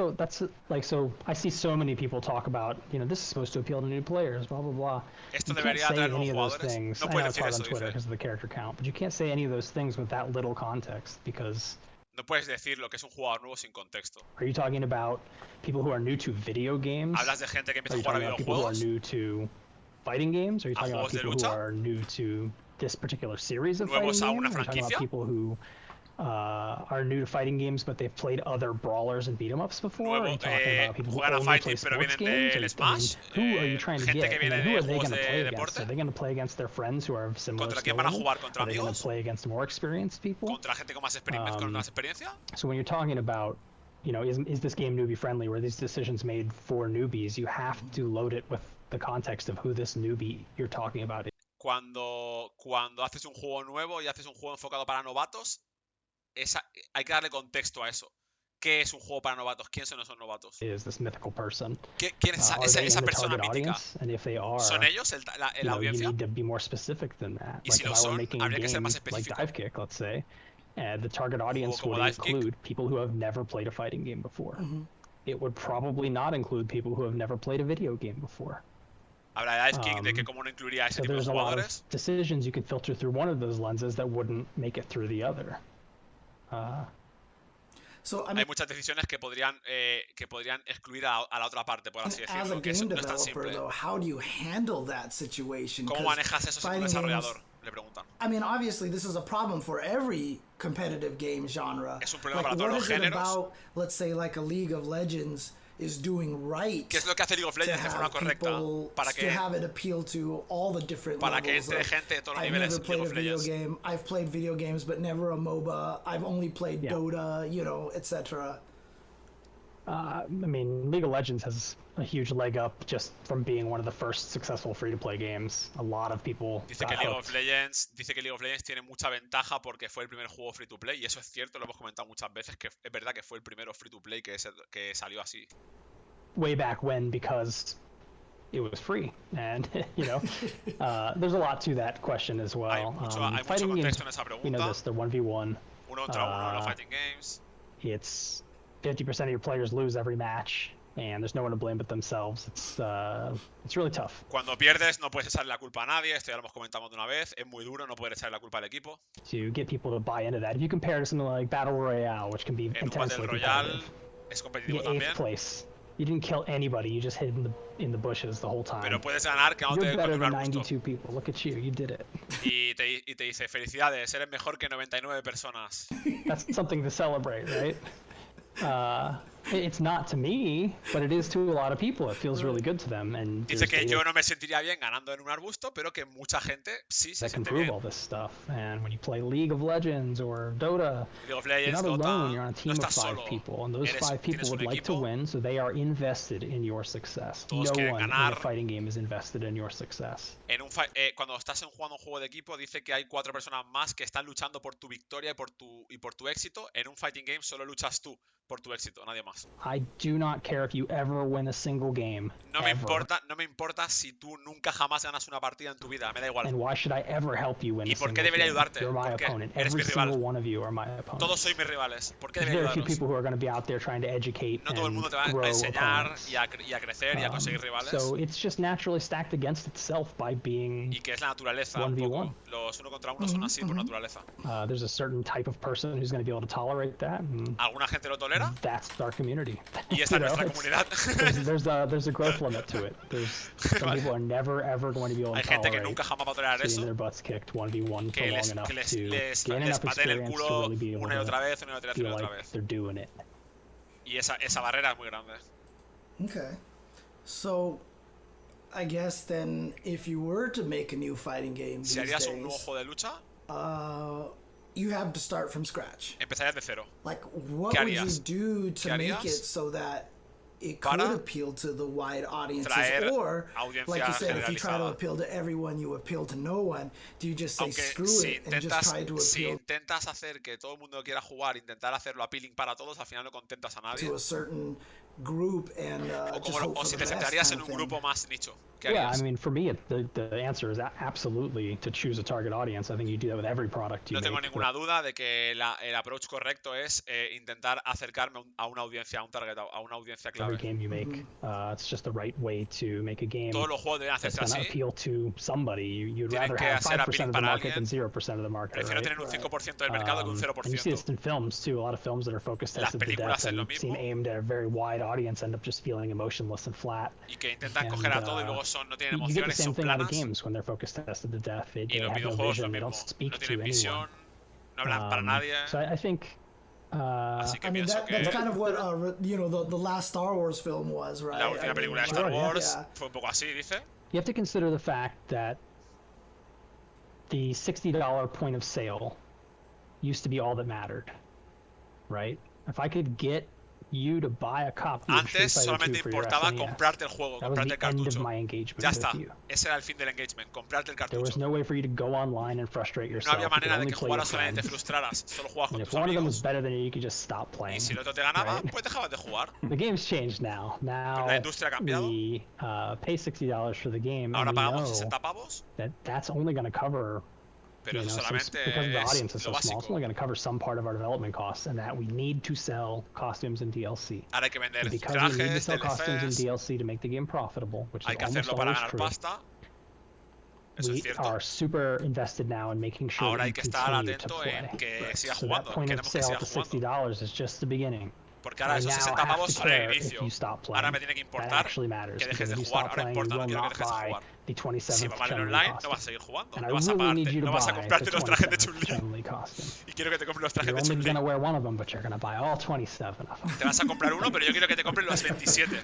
like, so I see so many people talk about, this is supposed to appeal to new players, blah blah blah. Esto You can't debería say atraer any nuevos of those jugadores. things. No I know puedes it's decir hard on eso, Twitter dice. because of the character count, but you can't say any of those things with that little context, because No puedes decir lo que es un jugador nuevo sin contexto. are you talking about people who are new to video games? Hablas de gente que empieza Are a you jugar a talking about people who are videojuegos. new to fighting games? Are you talking about juegos de people who lucha? are new to this particular series of Nuevos fighting a una games? Are you talking franquicia? about people who are new to fighting games but they've played other brawlers and beat 'em ups before? Are you talking about people who Juegan a only play fighting pero sports vienen games? del Smash. Who are you trying to Gente get? que And viene then who de are they juegos going to de play against? deporte. Are they going to play against their friends who are of similar ¿Contra quién van a skill? jugar? ¿Contra Are they going amigos? to play against more experienced people? Contra gente con más experiencia. So when you're talking about, is this game newbie friendly? Were these decisions made for newbies? You have to load it with the context of who this newbie you're talking about is. Cuando haces un juego nuevo y haces un juego enfocado para novatos, hay que darle contexto a eso. ¿Qué es un juego para novatos? ¿Quién son esos novatos? Is this mythical person? ¿Quién es Are they esa in the persona target mítica? audience? And if they are, ¿Son ellos la you audiencia? need to be more specific than that. Y Like si if lo I were son, making a habría que ser game más like específico. Divekick, let's say, the target audience como would Divekick. include people who have never played a fighting game before. It would probably not include people who have never played a video game before. Habla de Divekick, de que cómo no incluiría a ese So tipo de there's a lot of jugadores. decisions you could filter through one of those lenses that wouldn't make it through the other. So I Hay mean, muchas decisiones que podrían excluir a la otra parte, por así as a decirlo. Que game no es tan developer, simple. though, how do you handle that situation? ¿Cómo 'Cause manejas eso siendo un fighting games, desarrollador? Le preguntan. I mean, obviously, this is a problem for every competitive game genre. Es un problema Like, para todos what los is it géneros. about, let's say, like a League of Legends is doing right ¿Qué es lo que hace League of to Legends de forma have correcta? people, Para to que, have it appeal to all the different para que levels entre of, gente de todos los I've niveles never en played League a of video Legends. game. I've played video games, but never a MOBA. I've only played Dota, you know, etc. I mean, League of Legends has a huge leg up just from being one of the first successful free-to-play games. A lot of people Dice got que League hooked. of Legends tiene mucha ventaja porque fue el primer juego free to play y eso es cierto, lo hemos comentado muchas veces que es verdad que fue el primero free to play que salió así. Way back when, because it was free, and you know, there's a lot to that question as well. Hay mucho Fighting games, contexto en esa we know pregunta. this, they're 1v1. Uno contra uno en los fighting games. It's 50% of your players lose every match, and there's no one to blame but themselves. It's really tough. Cuando pierdes no puedes echarle la culpa a nadie, esto ya lo hemos comentado de una vez, es muy duro no poder echarle la culpa al equipo. To get people to buy into that. If you compare it to something like Battle Royale, which can be En un Battle intensely Royale competitive, es you competitivo get también, 8th place. You didn't kill anybody, you just hid in the bushes the whole time. pero puedes ganar quedándote You're con better un than arbusto. 92 people. Look at you did it. Y te dice, felicidades, eres mejor que 99 personas. That's something to celebrate, right? It's not to me, but it is to a lot of people. It feels really good to them, and Dice there's que data yo no me sentiría bien ganando en un arbusto, pero que mucha gente sí se that can siente prove bien. all this stuff. And when you play League of Legends or Dota, League of you're Legends, not alone. You're on a Dota, team no of estás 5 solo. people, and those 5 people Tienes un would like to equipo. win, so they are invested in your success. Todos No quieren one in ganar. a fighting game is invested in your success. Cuando estás jugando un juego de equipo, dice que hay 4 personas más que están luchando por tu victoria y por tu éxito. En un fighting game solo luchas tú por tu éxito, nadie más. I do not care if you ever win a single game. No me ever. importa si tú nunca jamás ganas una partida en tu vida, me da igual. And why should I ever help you win ¿Y a por qué single debería game? ayudarte? You're my ¿Por qué? opponent. Eres Every mi rival. single one of you are my opponent. Todos sois mis rivales. ¿Por qué There's debería very few ayudaros? people who are going to be out there trying to educate No todo el and mundo te va a grow enseñar opponents. y a crecer y a conseguir rivales. So it's just naturally stacked against itself by being Y que es la naturaleza un 1v1. poco. Los uno contra uno son así por naturaleza. There's a certain type of person who's going to be able to tolerate that, and ¿Alguna gente lo tolera? that's our community. Y esta es nuestra it's- comunidad. there's a growth limit to it. Some people are never ever going to be able to Hay gente que tolerate nunca jamás va a tolerar getting eso. their butts kicked 1v1 for Que long les enough to gain les enough pateen el experience to culo really be able una y otra to vez, una y otra vez, feel una y otra like vez. they're doing it. Y esa barrera es muy grande. Okay. So, I guess then, if you were to make a new fighting game Si these harías un nuevo days, juego de lucha, you have to start from scratch. empezarías de cero. Like, what ¿Qué would you harías? do to ¿Qué make harías? it so that it could Para appeal to the wide audiences? traer Or, audiencia like you said, if you try to generalizada. appeal to everyone, you appeal to no one. Do you just say Aunque screw si it and just try to si appeal intentas hacer que todo el mundo quiera jugar, intentar hacerlo appealing para todos, al final no contentas a nadie. to a certain group and just hope O for si the te best centrarías kind en of un thing? grupo más nicho. ¿Qué Yeah, harías? I mean, for me, the answer is absolutely to choose a target audience. I think you do that with every product you No tengo make. ninguna duda de que el approach correcto es intentar acercarme a una audiencia, a un target, a una audiencia Every clave. game you make, it's just the right way to make a game Todos los juegos deben that's hacerse going to así. appeal to somebody. You'd Tienen rather que have ser 5% appealing of the para market alguien. than 0% of the market, Prefiero right? tener un 5% del mercado que un And you see this 0%. in films too. A lot of films that are focus Las tested to películas death es lo and seem mismo. aimed at a very wide audience end up just feeling emotionless and flat. Y que intentan And, coger a todo y luego no tienen You get the emociones, same son thing out of planas. games when they're focus tested to death. They Y los have no videojuegos lo vision. They mismo. don't speak No to tienen visión, anyone. no hablan para nadie. So I think Así que I mean, pienso that's que kind of what, the last Star Wars film was, right? la última I mean, película de Sure, Star yeah. Wars Yeah. fue un poco así, dice. you have to consider the fact that the $60 point of sale used to be all that mattered, right? If I could get you to buy a copy of Street Antes Fighter solamente 2 for your importaba SNES, comprarte el juego, that was comprarte el the end of cartucho. my engagement Ya with está. you. Ese era el fin del engagement, comprarte el There was cartucho. no way for you to go online and frustrate No yourself. había You could manera de only que play with jugaras solamente te friends. frustraras, solo jugabas And con if tus one of them was amigos. better than you, you could just stop playing. Y si el otro te ganaba, right? pues dejabas de jugar. The game's changed now. Now La industria ha cambiado. we pay $60 for the game, Ahora and we pagamos know 60 pavos, that that's only going to cover, pero eso solamente because the audience es is lo so small, it's básico. only going to cover some part of our development costs, and that we need to sell costumes and DLC. Ahora hay que vender And because we need to trajes, sell costumes and DLCs, DLC to make the game profitable, which hay is que almost hacerlo para always ganar true, pasta. Eso we es cierto. are super invested now in making sure Ahora that hay you que estar continue to atento play. en que siga So that jugando, point of queremos que sale siga to jugando. $60 is just the beginning. Porque ahora I esos now 60 have pavos to son el care if inicio. you stop playing. Ahora me tiene que That importar actually matters, que because dejes if de you jugar. stop Ahora playing, importa, you no will quiero que not dejes de buy jugar. the 27th Si va mal en Chun-Li online, no costume. vas a seguir jugando. And I No vas a really pagarte, need you to no vas a buy comprarte the los trajes de 27th Chun-Li. Chun-Li costume. Y quiero que te compres los trajes You're de only Chun-Li. gonna wear one of them, but you're gonna buy all 27 of them. Te vas a comprar uno, pero yo quiero que te compres los 27.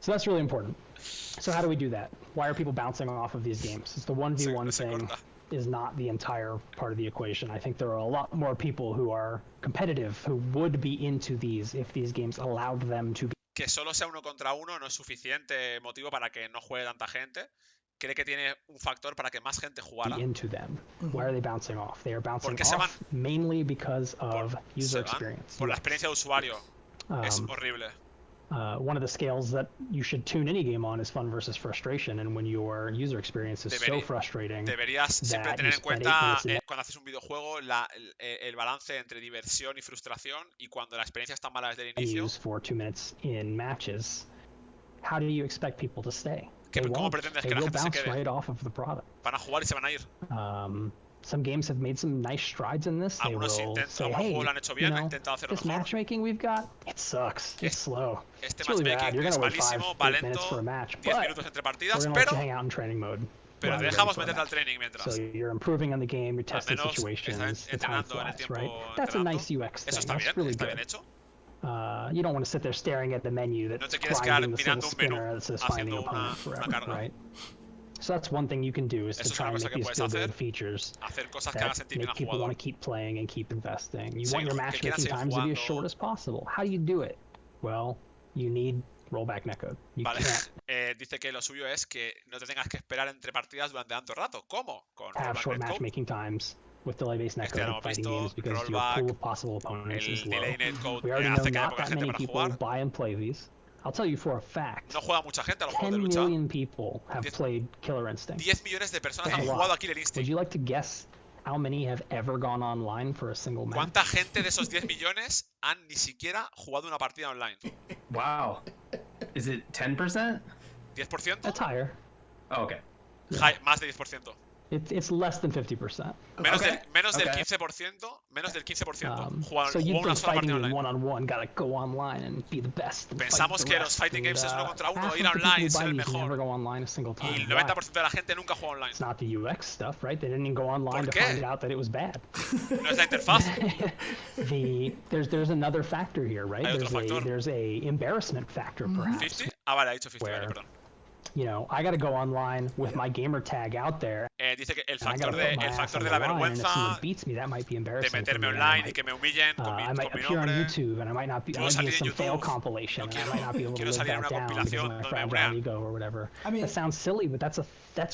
So that's really important. So how do we do that? Why are people bouncing off of these games? It's the 1v1 No se thing corta. is not the entire part of the equation. I think there are a lot more people who are competitive who would be into these if these games allowed them to be Que solo sea 1 contra 1 no es suficiente motivo para que no juegue tanta gente. Cree que tiene un factor para que más gente jugara. into them. Why are they bouncing off? They are bouncing qué se van? off mainly because of Se user van experience. por la Yes. experiencia de usuario. Es horrible. One of the scales that you should tune any game on is fun versus frustration, and when your user experience is so frustrating, Deberías siempre that tener you en spend 8 cuenta minutes in cuando haces un videojuego el balance entre diversión y frustración, y cuando la experiencia está mala desde el inicio. use for 2 minutes in matches, how do you expect people to stay? They ¿Cómo won't. pretendes They que la will gente se bounce quede? right off of the product. Van a jugar y se van a ir. Some games have made some nice strides in this. They Algunos will say, algunos hey, juegos lo han hecho you bien, han know, intentado hacerlo this mejor. matchmaking we've got, it sucks. It's slow. Este It's really bad. matchmaking You're es gonna wait 5, malísimo, va 8 minutes for lento, a match, 10 but minutos entre we're partidas, gonna let you pero hang out in training mode. te while you're ready dejamos for a meterte al match. training mientras. So you're improving on the game, you're Al testing menos situations, the time entrenando en el flies, tiempo right? That's a entrenando. nice UX thing. Eso está That's bien, really está good. bien hecho. You don't want to sit there staring at the menu No that's te quieres quedar grinding this little mirando un menú spinner that says finding haciendo opponent una forever, carga. right? So that's one thing you can do, is to Eso es try una and cosa make que these puedes feel hacer. good features Hacer cosas que hagan that sentir bien make al people want jugador. to keep playing and keep investing. You Sí, want your que quieran matchmaking seguir times to be as jugando. short as possible. How do you do it? Well, you need rollback netcode. You Vale. can't Dice que lo suyo es que no te tengas que esperar entre partidas durante tanto rato. ¿Cómo? Con have Rollback short netcode. matchmaking times with delay-based Este netcode ya lo in hemos fighting visto. games, because your Rollback, pool of possible opponents is el low. delay netcode We already know hace que haya not poca that gente many para people jugar. buy and play these. I'll tell you for a fact, No juega mucha gente a los juegos 10 de lucha. million people have 10 played Killer Instinct. 10 millones de personas That's han a jugado lot. a Killer Would Instinct. you like to guess how many have ever gone online for a single match? ¿Cuánta gente de esos 10 millones han ni siquiera jugado una partida online? Wow. Is it 10%? ¿10%? That's higher. Oh, okay. Más de 10%. It's less than 50%. Menos, Okay. menos del Okay. 15%. Menos del 15%. So you Jugó una think sola fighting partida game online. one-on-one gotta go online and be the best. And Pensamos fight the que los rest, fighting games es and, 1 contra 1, half ir of the people online, who ser buy el these never mejor. go online a single time. Y el Why? 90% de la gente nunca juega online. It's not the UX stuff, right? They didn't even go online ¿Por to qué? find out that it was bad. No es la interfaz. There's another factor here, right? Hay otro factor. There's a embarrassment factor, perhaps. 50? Ah, vale, ha dicho 50, vale, Where- perdón. You know, I got to go online with my gamer tag out there. Dice que el And I got factor to de, put my el ass factor on de the la line, and if vergüenza someone beats me, that might be de embarrassing. for meterme me, and I online y might- que me humillen con I mi might con mi appear on nombre. YouTube, and I might not be. I Quiero might be salir in en some fail YouTube. compilation, No and I quiero- might not be able to quiero live salir en that una down because of compilación my donde me fragile bulean. ego or whatever. I mean- that sounds silly, but that's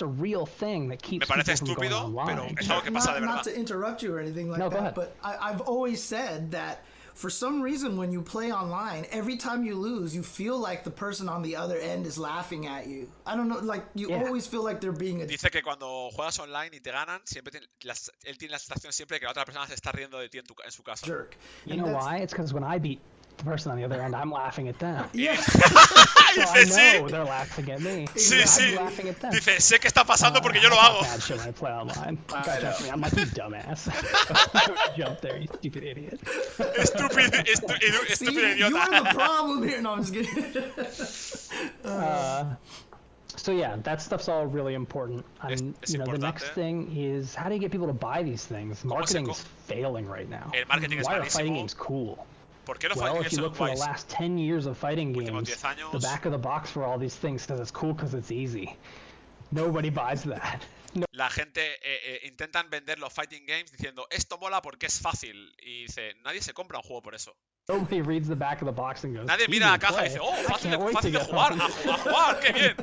a real thing that keeps Me parece people from going estúpido, pero online. es algo que pasa de Not verdad. to interrupt you or anything like No, go that, ahead. but I've always said that for some reason when you play online, every time you lose, you feel like the person on the other end is laughing at you. I don't know, like you Yeah. always feel like they're being a Dice que cuando juegas online y te ganan, siempre él tiene la sensación siempre que la otra persona se está riendo de ti en su casa. jerk. You And know that's- why? It's because when I beat the person on the other end, I'm laughing at them. Yeah. So I Dice, sí, know they're laughing at me. sí, I'm sí. laughing at them. Dice, sé que está pasando porque yo I lo talk hago. bad shit when I play online. I Guys know. ask me, I'm like, you dumbass. Jump there, you stupid idiot. Estúpido, See, estúpido you are idiota. the problem here. No, I'm just kidding. So yeah, that stuff's all really important. Es You know, the next importante. thing is, how do you get people to buy these things? Marketing is failing right now. El marketing es Why are fighting malísimo. games cool? ¿Por qué los Well, fighting if games you son look for the guays? last 10 years of fighting Últimos games, 10 años. the back of the box for all these things says it's cool because it's easy. Nobody buys that. La gente intentan vender los fighting games diciendo esto mola porque es fácil. Y dice, nadie se compra un juego por eso. Nobody reads the back of the box and goes, Nadie "Easy mira la to caja y play. dice, oh, I fácil can't wait to de get jugar, home a jugar, qué bien.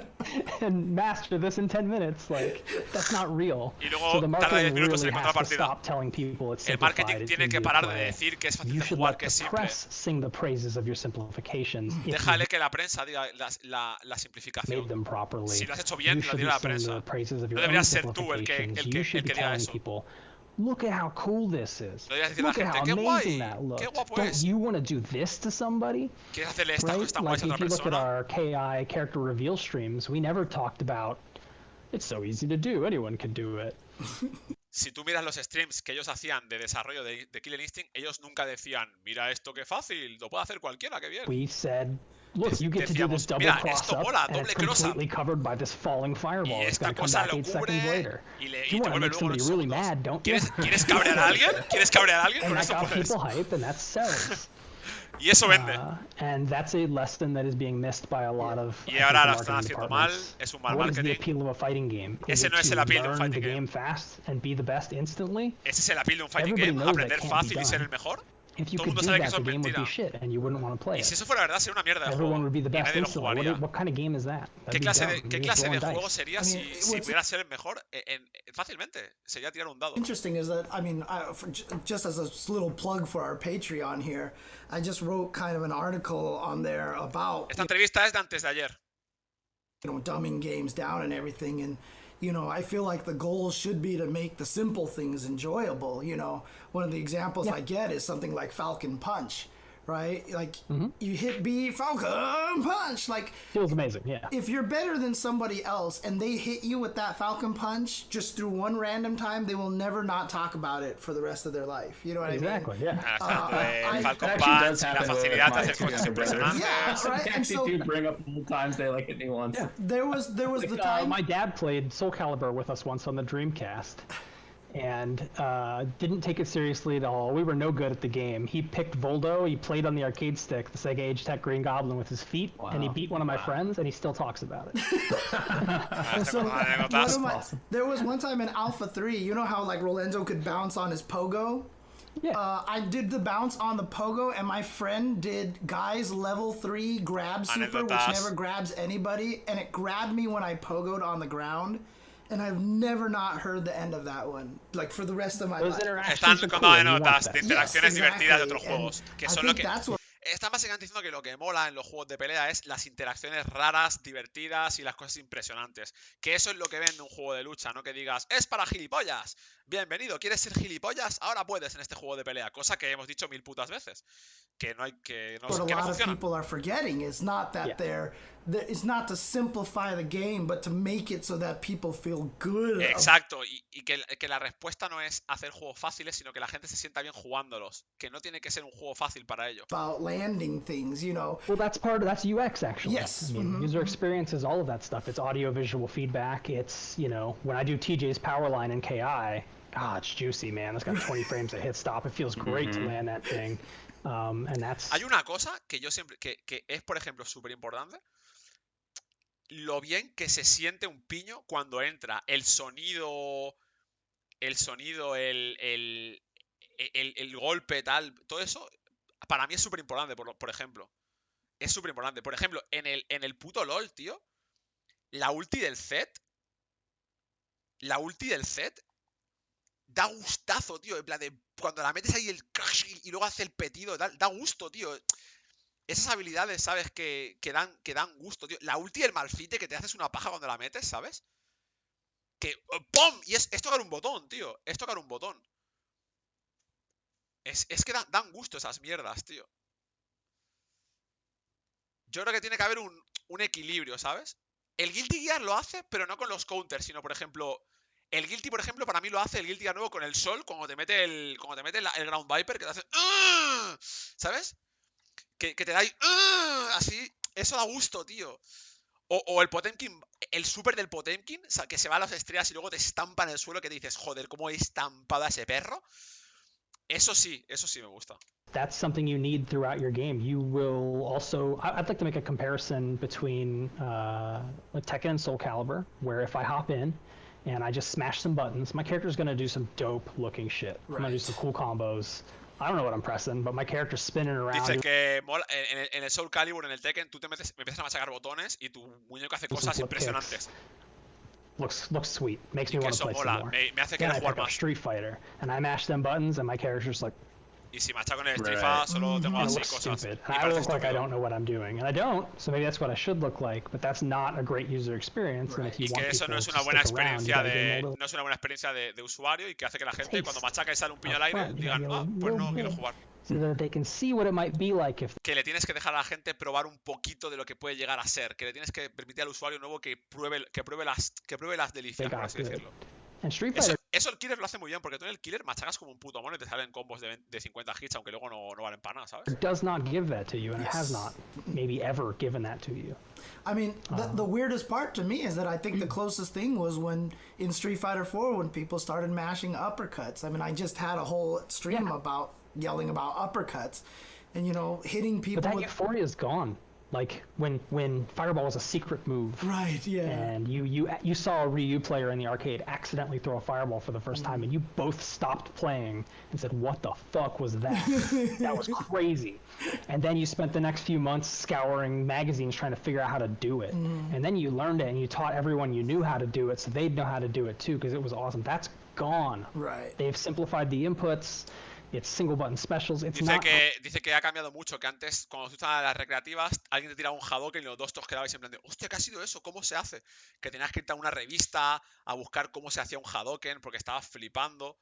and master this in 10 minutes." Like, that's not real. Y luego So the tarda 10 marketing minutos en really encontrar has to partida. stop telling people it's El simplified, marketing it's tiene easy que to parar de play. decir que es fácil You de should jugar, let que the es simple. press sing the praises of your simplifications. If you Déjale que la prensa diga la made simplificación. them properly. Si lo has hecho bien, You lo should dirá be la singing prensa. the praises of No your own deberías ser tú el que simplifications. You should be diga telling eso. people, look at how cool this is. No deberías decirle a Look la at gente, how qué amazing guay, that looks. qué guapo Don't es. you want to do this to somebody? ¿Quieres hacerle estas Right? cosas tan Like guays a if otra you look at persona? our KI character reveal streams, we never talked about it's so easy to do. Anyone can do it. si tú miras los streams que ellos hacían de desarrollo de Killer Instinct, ellos nunca decían, mira esto qué fácil, lo puede hacer cualquiera, qué bien. We said, look, you get to do this Decíamos, double mira, cross esto up, mola, and it's doble cross up. completely covered by this falling Y fireball. It's esta going to come cosa back lo 8 seconds cubre later. y You te want to vuelve make luego en somebody really segundos. mad, don't you? ¿Quieres cabrear a alguien? ¿Quieres cabrear a alguien? And Con that eso got puedes. people hype, and that sells. Y eso vende. And that's a lesson that is being missed by a lot of Y I ahora think, la the están marketing haciendo mal, departments. es un mal What is the marketing. appeal of a fighting game? Is Ese it no es to el appeal de un learn fighting the game. game fast and be the best instantly? Ese es el appeal de un fighting Everybody game, knows that aprender can't fácil be y ser done. el mejor. If you Todo el could mundo do sabe que that, eso the es game would be mentira. shit, and you wouldn't want to play Y si it. eso fuera verdad, sería una mierda de Everyone juego. would be the Y best nadie lo instantly. jugaría. What kind of game is that? ¿Qué That'd be clase dumb. de, You're qué just clase de rolling juego dice. sería I mean, si what's- pudiera ser el mejor? Fácilmente. Sería tirar un dado. Interesting is that, I mean, just as a little plug for our Patreon here, I just wrote kind of an article on there about, Esta entrevista es de antes de ayer. dumbing games down and everything. And, I feel like the goal should be to make the simple things enjoyable. One of the examples I get is something like Falcon Punch, right? Like, you hit B, Falcon Punch. Like, Feels amazing, yeah. if you're better than somebody else and they hit you with that Falcon Punch just through one random time, they will never not talk about it for the rest of their life. You know what Exactly, I mean? yeah. Falcon That actually Punch, does la happen with facilidad de my hacer two cosas younger brothers. impresionantes. Yeah, right. They And so actually do bring up all the times they hit me once. Yeah. there was the time. My dad played Soul Calibur with us once on the Dreamcast, and didn't take it seriously at all. We were no good at the game. He picked Voldo. He played on the arcade stick, the Sega Age-Tech Green Goblin, with his feet, and he beat one of my friends, and he still talks about it. So, Anécdotas. there was one time in Alpha 3, you know how like Rolenzo could bounce on his pogo? Yeah. I did the bounce on the pogo, and my friend did Guy's level 3 grab super, which Anécdotas. never grabs anybody, and it grabbed me when I pogoed on the ground, and I've never not heard the end of that one, like for the rest of my Those life. interactions Están are con cool, and you want anécdotas that. de interacciones divertidas de otros and juegos. Que I son lo think que. that's what Están básicamente diciendo que lo que mola en los juegos de pelea es las interacciones raras, divertidas y las cosas impresionantes. Que eso es lo que vende un juego de lucha, no que digas, es para gilipollas. Bienvenido, ¿quieres ser gilipollas? Ahora puedes en este juego de pelea. Cosa que hemos dicho 1000 putas veces. Que no hay que no, what a que no lot of funciona. people are forgetting is not that Yeah. it's not to simplify the game, but to make it so that people feel good. Exacto, y que la respuesta no es hacer juegos fáciles, sino que la gente se sienta bien jugándolos. Que no tiene que ser un juego fácil para ello. About landing things, Well, that's UX actually. Yes, I mean, user experience is all of that stuff. It's audio visual feedback. It's, when I do TJ's power line in KI, it's juicy, man. It's got 20 frames of hit stop. It feels great to land that thing. And that's Hay una cosa que yo siempre. Que es, por ejemplo, súper importante. Lo bien que se siente un piño cuando entra el sonido. El sonido, el golpe, tal. Todo eso. Para mí es súper importante, por ejemplo. Es súper importante. Por ejemplo, en el puto LOL, tío. La ulti del Z. La ulti del Z. Da gustazo, tío. En plan de. Cuando la metes ahí el crash y luego hace el petido, da gusto, tío. Esas habilidades, ¿sabes? Que dan gusto, tío. La ulti del Malfite que te haces una paja cuando la metes, ¿sabes? Que. ¡Pum! Y es tocar un botón, tío. Es tocar un botón. Es que dan gusto esas mierdas, tío. Yo creo que tiene que haber un equilibrio, ¿sabes? El Guilty Gear lo hace, pero no con los counters, sino, por ejemplo. El Guilty, por ejemplo, para mí lo hace el Guilty Gear nuevo con el sol, cuando te mete el Ground Viper, que te hace. ¿Sabes? Que te da ahí. Así. Eso da gusto, tío. O el Potemkin, el super del Potemkin, que se va a las estrellas y luego te estampa en el suelo, que te dices, joder, ¿cómo he estampado a ese perro? Eso sí me gusta. That's something you need throughout your game. You will also. I'd like to make a comparison between like Tekken and Soul Calibur, where if I hop in and I just smash some buttons, my character's gonna do some dope-looking shit. I'm gonna do some cool combos. I don't know what I'm pressing, but my character's spinning around. Dice que mola, en el Soul Calibur, en el Tekken, tú me empiezas a machacar botones y tu muñeco hace cosas flip kicks. impresionantes. Looks sweet. Makes Y me que want to eso play some mola, more. me hace Then querer I jugar pick up más. Street Fighter, and I mash them buttons, and my character's like, Y si machaco en el Strifa, solo tengo it así looks cosas. stupid. Y I parece look like I estúpido. don't know what I'm doing, and I don't. So maybe that's what I should look like, but that's not a great user experience. And if you Y want que eso people no es to una buena stick around, you experiencia gotta give them a little no es una buena experiencia de usuario y que hace que la gente cuando taste machaca y sale un piño al up aire front. You digan, gotta give pues a no little quiero bit, jugar. so that they can see what it might be like if Que le tienes que dejar a la gente probar un poquito de lo que puede llegar a ser, que le tienes que permitir al usuario nuevo que pruebe las delicias, they por got así good. decirlo. And Street Eso, Fighter Eso el killer lo hace muy bien, porque tú en el killer machacas como un puto mono y te salen combos de 50 hits, aunque luego no valen para nada, ¿sabes? It does not give that to you, and it has not maybe ever given that to you. I mean, the weirdest part to me is that I think the closest thing was when in Street Fighter 4 when people started mashing uppercuts. I mean, I just had a whole stream about yelling about uppercuts, and you know, hitting people. But that with... euphoria is gone. Like when Fireball was a secret move. Right. Yeah. And you saw a Ryu player in the arcade accidentally throw a Fireball for the first time, and you both stopped playing and said, "What the fuck was that? That was crazy." And then you spent the next few months scouring magazines trying to figure out how to do it. And then you learned it, and you taught everyone you knew how to do it, so they'd know how to do it too, because it was awesome. That's gone. Right. They've simplified the inputs. It's single button specials. It's Dice not. que ha cambiado mucho, que antes, cuando tú estabas en las recreativas, alguien te tiraba un Hadouken y los dos te os quedabais en plan de, hostia, ¿qué ha sido eso? ¿Cómo se hace? Que tenías que irte a una revista a buscar cómo se hacía un Hadouken porque estabas flipando.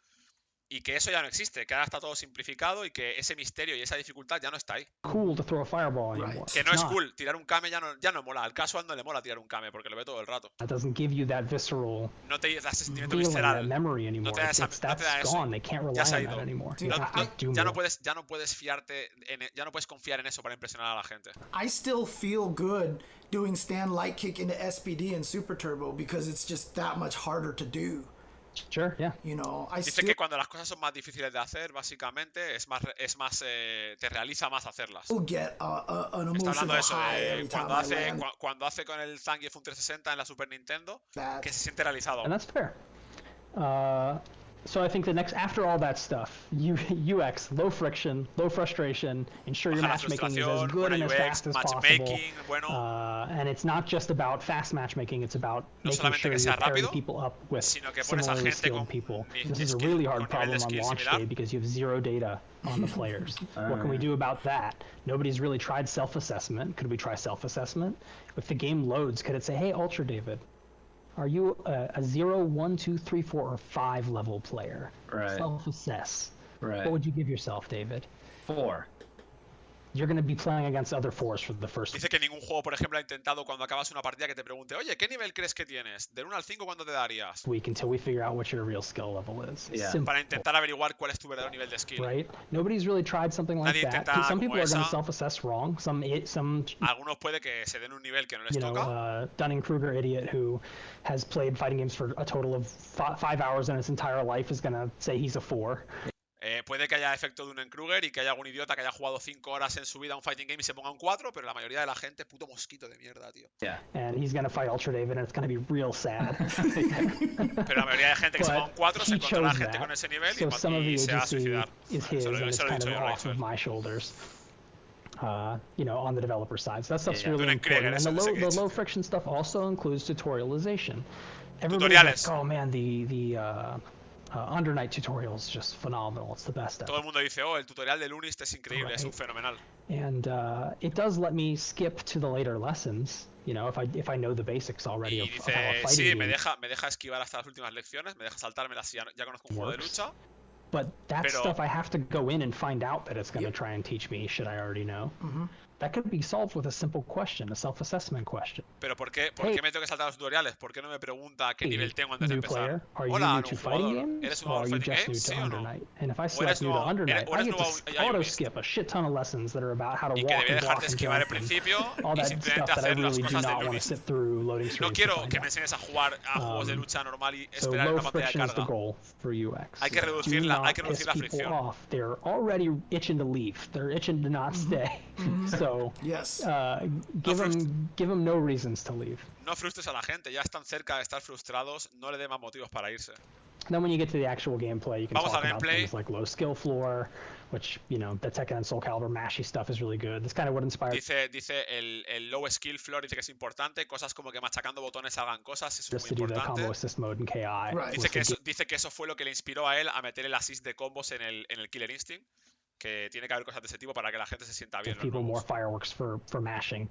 Y que eso ya no existe, que ahora está todo simplificado y que ese misterio y esa dificultad ya no está ahí. Cool to throw a fireball anymore. Que no It's es not. cool, tirar un Kame ya no mola. Al casual no le mola tirar un Kame porque lo ve todo el rato. That doesn't give you that visceral No te da ese sentimiento feeling, that visceral. memory anymore. No te da That's eso. gone. They can't rely Ya se ha on that ido. anymore. Dude, You have to do Ya more. no puedes fiarte, ya no puedes confiar en eso para impresionar a la gente. I still feel good doing stand light kick into SPD and Super Turbo because it's just that much harder to do. Sure, yeah. You know, I Dice still que cuando las cosas son más difíciles de hacer, básicamente, te realiza más hacerlas. get an Está hablando emotional de eso, high every time I land. cuando hace con el Zangief un 360 en la Super Nintendo, That- que se siente realizado. And that's fair. So I think the next, after all that stuff, UX, low friction, low frustration, ensure your Baja la matchmaking is as frustración, good buena and as UX, fast as possible. matchmaking, bueno. And it's not just about fast matchmaking, it's about No making solamente sure que sea you're pairing rápido, people up with sino que pones a similarly gente skilled con people. ni- This is a skill- really con hard nivel de problem on skill launch similar. day because you have zero data on the players. What can we do about that? Nobody's really tried self-assessment. Could we try self-assessment? If the game loads, could it say, "Hey, Ultra David, are you a 0, 1, 2, 3, 4, or 5 level player?" Right. Self-assess. Right. What would you give yourself, David? 4. You're going to be playing against other 4s for the first. Dice que ningún juego, por ejemplo, ha intentado cuando acabas una partida que te pregunte, oye, ¿qué nivel crees que tienes? Del 1 al 5, ¿cuánto te darías? Week until we figure out what your real skill level is. Yeah. Simple, Para intentar averiguar cuál es tu verdadero nivel de skill. right? Nobody's really tried something like Nadie that. intenta Some como people are going to esa. self-assess wrong. Some Algunos puede que se den un nivel que no les you know, toca. Dunning-Kruger idiot who has played fighting games for a total of 5 hours in his entire life is going to say he's a 4. Puede que haya efecto de un Kruger y que haya algún idiota que haya jugado 5 horas en su vida a un fighting game y se ponga un 4, pero la mayoría de la gente, puto mosquito de mierda, tío. Yeah. And he's going to fight Ultra David, and it's going to be real sad. Pero la mayoría de gente que se ponga un 4 se he encontrará chose gente that, con ese nivel so some of y the se va a agency suicidar. is his, Eso and it's lo he kind dicho of yo, lo he off dicho of él. my shoulders. You know, on the developer side. So that stuff's Yeah. really Dunning-Kruger, important. And ese the Keits. low friction stuff also includes tutorialization. Everybody's Tutoriales. like, oh man, the Under Night tutorial is just phenomenal. It's the best Todo ever. el mundo dice, oh, el tutorial de Lunist es increíble, es un Right. fenomenal. And it does let me skip to the later lessons. You know, if I know the basics already Y of how a dice, fighting sí, game me deja esquivar hasta las últimas lecciones, me deja saltármelas si ya conozco un juego de works. lucha. But that's Pero- stuff I have to go in and find out that it's going to try and teach me. Should I already know? That could be solved with a simple question, a self-assessment question. Pero ¿por qué Hey. me tengo que saltar los tutoriales? ¿Por qué no me pregunta qué Hey, nivel tengo antes de new empezar? player, are you Hola, new nuevo to fighting jugador. games, ¿Eres or nuevo are a you fighting just new games? to ¿Sí o Under no? Night? And if I eres select new to nuevo- Under Night, o I eres get to nuevo a auto Unist. skip a shit ton of lessons that are about how to Y que walk debería and dejarte block and esquivar al jump and principio all y that simplemente stuff that I hacer las really do cosas de not want to Unist. sit through loading No screens to quiero find que me out. enseñes a jugar a juegos de lucha normal y So esperar en low una pantalla de friction is the carga. goal for UX. Hay que reducir Do la- not hay que reducir la piss people fricción. off. They're already itching to leave. They're itching to not stay. So Yes. give them no reasons to leave. No frustres a la gente, ya están cerca de estar frustrados, no le dé más motivos para irse. Then when you get to the actual gameplay, you can Vamos talk al about gameplay. things like low skill floor, which, you know, the Tekken and Soul Calibur mashy stuff is really good. That's kind of what inspired Dice el low skill floor, dice que es importante, cosas como que machacando botones hagan cosas, eso es us muy to do the combo importante. assist mode in KI. Right. Dice was to dice que eso fue lo que le inspiró a él a meter el assist de combos en el Killer Instinct, que tiene que haber cosas de ese tipo para que la gente se sienta bien. give Los people more nuevos. fireworks for mashing.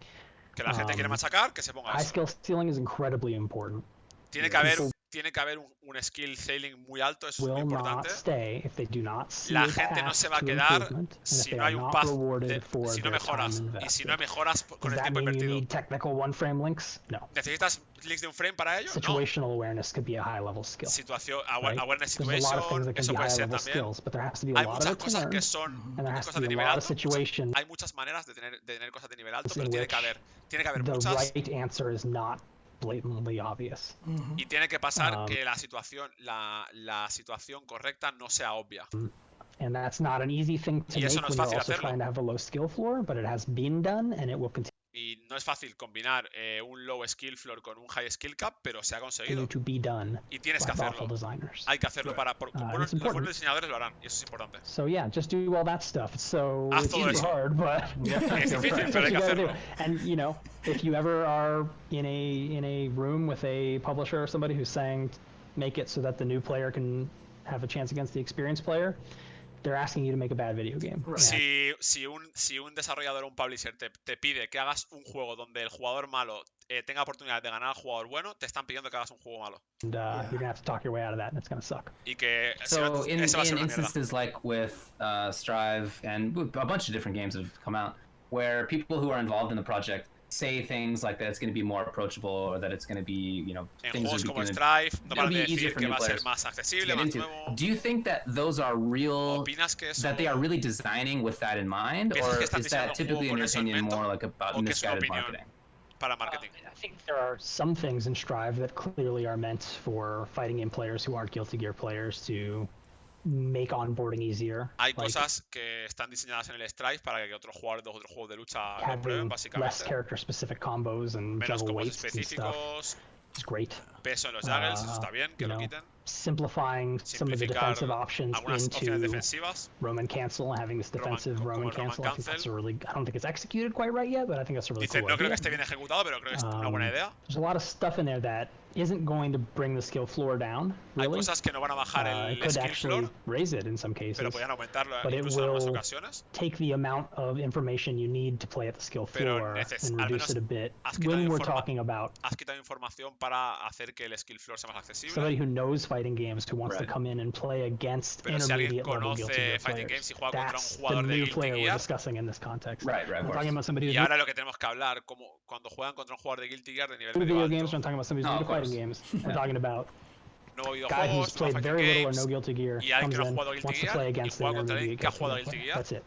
Que la gente quiere machacar, que se ponga High eso. skill ceiling is incredibly important. Tiene que haber tiene que haber un skill ceiling muy alto, eso es muy will not importante. stay if they do not see La a gente no path se va a to quedar improvement, and if si they no are hay un not path, rewarded for si no their time mejoras. Y invested. si no mejoras con Does el that tiempo mean you invertido. need technical one-frame links? No. ¿Necesitas links de un frame para ello? No. Situational awareness could be a high-level skill. Situación, right? awareness There's a lot of things situation, that can eso be puede ser high-level también. skills, but there has to be a Hay lot of muchas it to cosas learn, que son and there has cosas to de be a nivel lot of alto. situations Hay muchas maneras de tener cosas de nivel alto, in pero tiene que haber the muchas. right answer is not blatantly obvious. Y tiene que pasar que la situación correcta no sea obvia. And that's not an easy thing to Y eso make no es when you're fácil also hacerlo. trying to have a low skill floor, but it has been done and it will continue Y no es fácil combinar un low skill floor con un high skill cap, pero se ha conseguido. to be done Y tienes by que thoughtful hacerlo. designers. Hay que hacerlo bueno, it's los buenos important. diseñadores lo harán, y eso es importante. So yeah, just do all that stuff. So Haz it's todo super eso. hard, but Es difícil, that's pero what hay you que gotta do. hacerlo. And you know, if you ever are in a room with a publisher or somebody who's saying make it so that the new player can have a chance against the experienced player, they're asking you to make a bad video game. Right. Si un desarrollador o un publisher te pide que hagas un juego donde el jugador malo tenga oportunidad de ganar al jugador bueno, te están pidiendo que hagas un juego malo. And you're gonna have to talk your way out of that, and it's gonna suck. Y que So in ese va a ser una mierda. instances like with Strive and a bunch of different games that have come out, where people who are involved in the project say things like that it's going to be more approachable or that it's going to be, you know, En things juegos are como gonna Strive, no it'll van a be easier decir for que new va a ser players más to accesible, get más into. nuevo. Do you think that those are real? ¿Opinas que eso That they are really designing with that in mind, ¿Piensas or que están is diseñando that un juego typically, in con your eso en opinion, mente? more like about ¿O que es una misguided opinión marketing? para marketing? I think there are some things in Strive that clearly are meant for fighting game players who aren't Guilty Gear players to make onboarding easier. Hay like cosas que están diseñadas en el Strive para que otros jugadores de otros juegos de lucha lo prueben, having less básicamente. character-specific combos and Menos juggle combos weights and stuff. específicos, It's great. peso en los juggles, eso está bien, que You lo know, quiten. simplifying some of the Simplificar defensive options algunas opciones into defensivas. Roman cancel and having this defensive como Roman el Roman cancel. I think that's cancel. a really, I don't think it's executed quite right yet, but I think that's a really Dice, cool no creo idea. que esté bien ejecutado, pero creo que es una buena idea. There's a lot of stuff in there that isn't going to bring the skill floor down, Hay really. cosas que no van a bajar It el could skill actually floor, raise it in some cases, pero podrían aumentarlo but it incluso en algunas will ocasiones. take the amount of information you need to play at the skill Pero floor and al reduce menos it a bit has quitado when we're talking about Has quitado información para hacer que el skill floor sea más accesible. somebody who knows fighting games who wants Right. to come in and play against Pero si alguien intermediate level Guilty Gear conoce fighting players. games y juega contra un That's the jugador de new Guilty player we're Gear. discussing in this context. Right, right, of I'm course. talking about somebody who's Y ahora lo que tenemos que hablar, como cuando juegan contra un jugador de Guilty Gear de nivel new to medio video alto. games. I'm talking about somebody who's Oh, new of to fighting course. games. I'm talking about Nuevo guy who's videojuegos, played nuevo very fighting little or games. no Guilty Gear Y alguien comes que no ha in, jugado Guilty wants to Gear play y against the juega contra alguien intermediate que ha Guilty jugado Gear Guilty player. Gear. That's it.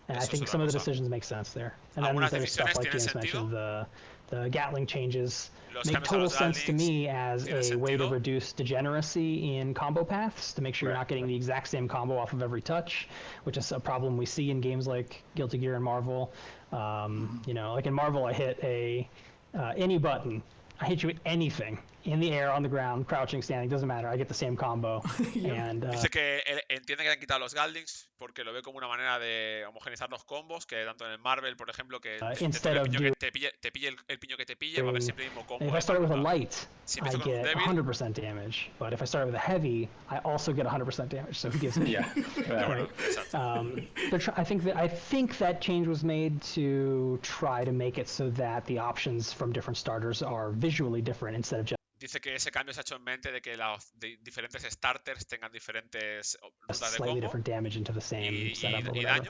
And I Eso es think una some of the cosa. decisions make sense there. And then Algunas there's stuff decisiones like tienen James mentioned, sentido. the Gatling changes Los make cambios a total los sense to Gatling me as tienen a way to sentido. reduce degeneracy in combo paths, to make sure you're Right. not getting the exact same combo off of every touch, which is a problem we see in games like Guilty Gear and Marvel. You know, like in Marvel, I hit any button. I hit you with anything. In the air, on the ground, crouching, standing, doesn't matter. I get the same combo. And Dice que él entiende que le han quitado los Galdings porque lo ve como una manera de homogenizar los combos, que tanto en el Marvel, por ejemplo, que instead of te pille el piño que te pille, va a haber siempre el mismo combo. if I start with a light, Si I empiezo con un get débil, 100% damage. But if I start with a heavy, I also get 100% damage. So who gives me? Yeah. bueno, exacto. I think that change was made to try to make it so that the options from different starters are visually different instead of just Dice que ese cambio se ha hecho en mente de que los diferentes starters tengan diferentes rutas de slightly combo different damage into the same y setup or y whatever.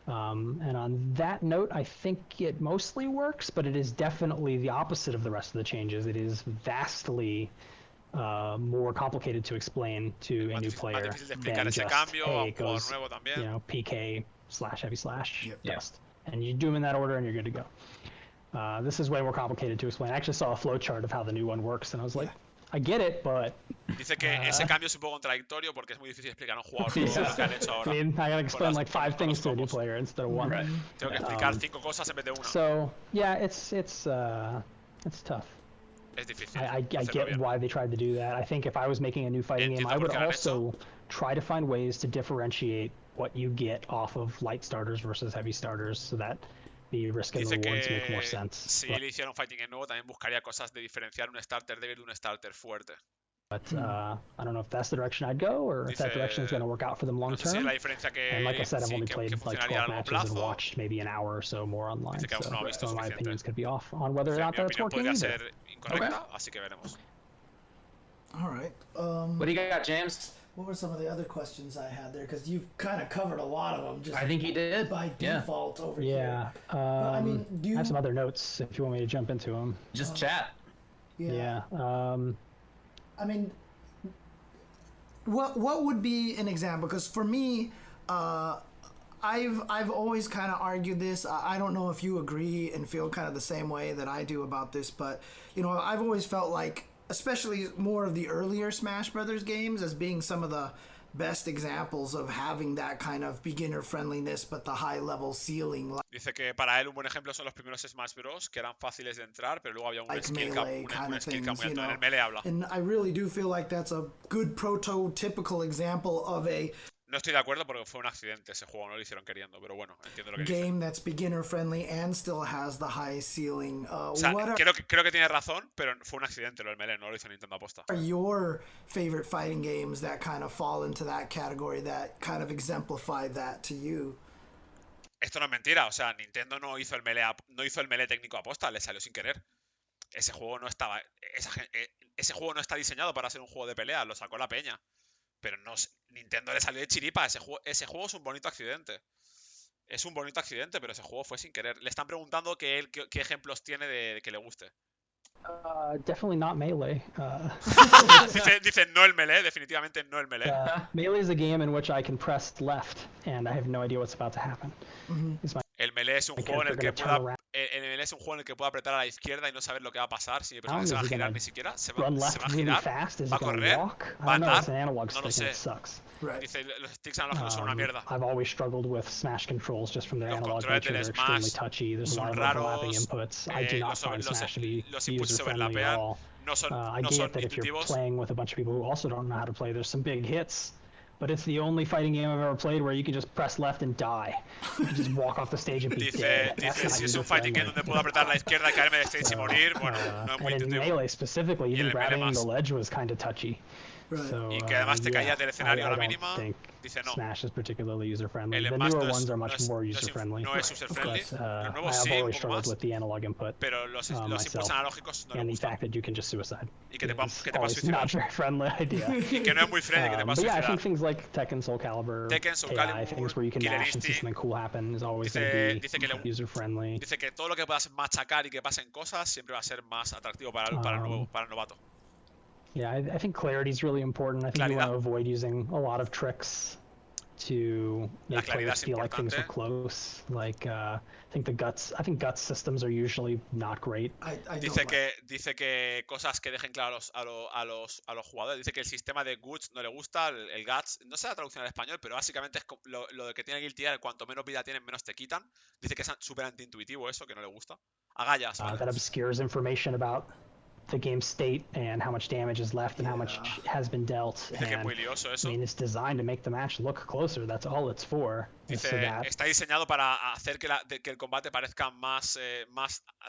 daño. And on that note, I think it mostly works, but it is definitely the opposite of the rest of the changes. It is vastly more complicated to explain to a new Más player difícil de explicar than ese just, cambio a hey, un it jugador goes, nuevo también. you know, PK / heavy / Yep. dust. And you do them in that order and you're good to go. This is way more complicated to explain. I actually saw a flowchart of how the new one works, and I was like, I get it, but Dice que ese cambio es un poco contradictorio porque es muy difícil explicar a un jugador nuevo lo que han hecho I ahora. mean, I gotta explain las- like 5 con los things to a new combos. player instead of one. Right. Tengo que explicar 5 cosas en vez de una. So yeah, it's tough. Es difícil. I hacerlo get bien. why they tried to do that. I think if I was making a new fighting game, Entiendo I por would qué lo han also try to find ways to differentiate what you get off of light starters versus heavy starters, so that the risk and Dice rewards make more que sense. si él hiciera un fighting game nuevo también buscaría cosas de diferenciar un starter débil de un starter fuerte. But I don't know if that's the direction I'd go, or if that Dice, direction is going to work out for them long No sé si es term. la diferencia que, And like I said, I've sí, only que played like funcionaría a 12 largo matches and plazo. watched maybe an hour or so more online, Dice que aún so no ha visto some of my suficiente. opinions could be off on whether or Dice, not mi that's opinión working podría either. ser incorrecta, así que veremos. All right. What do you got, James? What were some of the other questions I had there? Because you've kind of covered a lot of them. Just I think he did. by default over here. Yeah. I mean, do you I have some other notes if you want me to jump into them. Just chat. Yeah. I mean, what would be an example? Because for me, I've always kind of argued this. I don't know if you agree and feel kind of the same way that I do about this, but you know, I've always felt like, especially more of the earlier Smash Brothers games, as being some of the best examples of having that kind of beginner friendliness, but the high level ceiling. Dice que para él un buen ejemplo son los primeros Smash Bros. Que eran fáciles de entrar, pero luego había un Like skill cap, melee kind un of skill cap things, muy you alto. En know. el melee habla. And I really do feel like that's a good prototypical example of a No estoy de acuerdo porque fue un accidente ese juego, no lo hicieron queriendo, pero bueno, entiendo lo que dice. game that's beginner friendly and still has the high ceiling. O sea, What creo que tiene razón, pero fue un accidente lo del melee, no lo hizo Nintendo aposta. are your favorite fighting games that kind of fall into that category, that kind of exemplify that to you? Esto no es mentira, o sea, Nintendo no hizo el melee técnico aposta, le salió sin querer. Ese juego no estaba, ese juego no está diseñado para ser un juego de pelea, lo sacó la peña. Pero no, Nintendo le salió de chiripa. Ese juego es un bonito accidente. Es un bonito accidente, pero ese juego fue sin querer. Le están preguntando qué ejemplos tiene de que le guste. Definitely not Melee. dice no el melee, definitivamente no el melee. Melee is a game in which I can press left and I have no idea what's about to happen. El melee es un juego en el que pueda apretar a la izquierda y no saber lo que va a pasar. Si mi personaje se va a girar ni siquiera, se va a girar, va a correr, va a andar, no lo sé. Dice, los sticks analógicos son una mierda. I've always struggled with Smash controls just from the Los analog controles nature. del They're extremely Smash touchy. There's a lot son of overlapping raros, inputs. I do not find Smash to be los inputs se user-friendly at overlapean, all. no son I get that if you're intuitivos. playing with a bunch of people who also don't know how to play, there's some big hits. But it's the only fighting game I've ever played where you can just press left and die. You can just walk off the stage and be dead. Dice, si es un fighting game donde puedo apretar a la izquierda, caerme de stage y morir, bueno, no es muy and in intuitivo. Melee specifically, even grabbing the ledge was kind of touchy. Right. So, Y que además te caías del escenario I a la don't mínima. think Dice no. Smash is particularly user-friendly. El The Smash newer no ones are much es, more user-friendly. no es user-friendly. But Los nuevos I've sí, un always poco struggled más. with the analog input. Pero los inputs myself. analógicos no le And the gustan. fact that you can just suicide. Y que te is puedas always suicidar. not very friendly idea. Y que no es muy friendly, que te puedas But yeah, I suicidar. think things like Tekken, Soul Calibur, Tekken, Soul KI, Calibur, things where you can Killer mash and see Instinct. something cool happen is always going to Dice be que user-friendly. Dice que todo lo que puedas machacar y que pasen cosas siempre va a ser más atractivo para el novato. Yeah, I think clarity is really important. I think you want to avoid using a lot of tricks to make players feel like things are close. Like I think guts systems are usually not great. Dice que cosas que dejen claro a los jugadores. Dice que el sistema de guts no le gusta, el guts, no sé la traducción al español, pero básicamente es lo de que tiene Guilty Gear, cuanto menos vida tienen, menos te quitan. Dice que es súper antiintuitivo eso, que no le gusta. Agallas. That obscures information about the game state and how much damage is left and how much has been dealt. Dice que es muy lioso eso. I mean, it's designed to make the match look closer. That's all it's for. Dice, so that está diseñado para hacer que el combate parezca más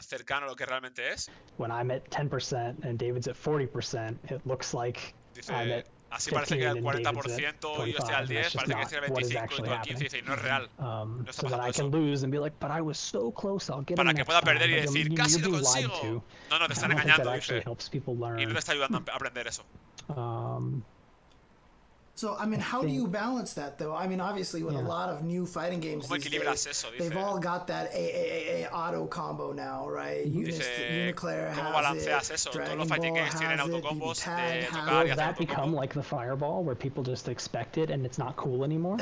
cercano a lo que realmente es. When I'm at 10% and David's at 40%, it looks like Dice, I'm at así parece que el 40% y yo estoy al 10, parece que estoy al 25 y tú al 15, dice, y no es real. No está so that pasando I eso. can lose and be like, but I was so close, I'll get Para him que next pueda time. perder y But decir, you're casi lo being lied consigo. to. No, te están I don't think engañando, that actually dice. helps people Y no learn. te está ayudando a aprender eso. So, I mean, how do you balance that, though? I mean, obviously, with a lot of new fighting games ¿Cómo these equilibras days, eso? Dice. they've all got that AAA auto combo now, right? Dice, Uniclair ¿cómo has balanceas it, eso? Todos Dragon los fighting Ball games tienen has it, autocombos BB de Tag tocar has y Will hacer that become autocombo. like the fireball where people just expect it and it's not cool anymore?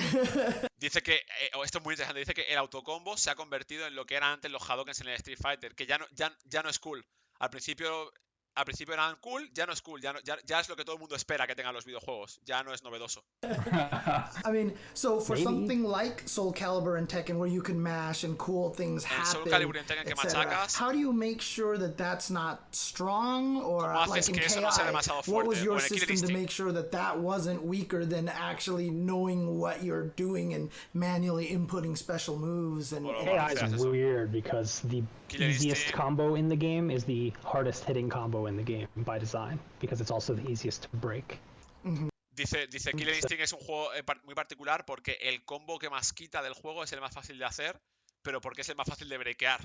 Dice que, esto es muy interesante, dice que el autocombo se ha convertido en lo que eran antes los Hadokens en el Street Fighter, que ya no es cool. Al principio eran cool, ya no es cool, ya es lo que todo el mundo espera que tengan los videojuegos, ya no es novedoso. I mean, so for Maybe. something like Soul Calibur and Tekken, where you can mash and cool things En Soul happen, Calibur y en Tekken que etc., machacas, how do you make sure that that's not strong? Or ¿cómo like haces in que eso KI, no sea demasiado what was fuerte? your O en el Killer system to Instinct. make sure that that wasn't weaker than actually knowing what you're doing and manually inputting special moves? And Well, AI haces is eso. weird because the Killer easiest Instinct. combo in the game is the hardest hitting combo in the game by design because it's also the easiest to break. Dice Killer Instinct es un juego muy particular porque el combo que más quita del juego es el más fácil de hacer, pero porque es el más fácil de breakear.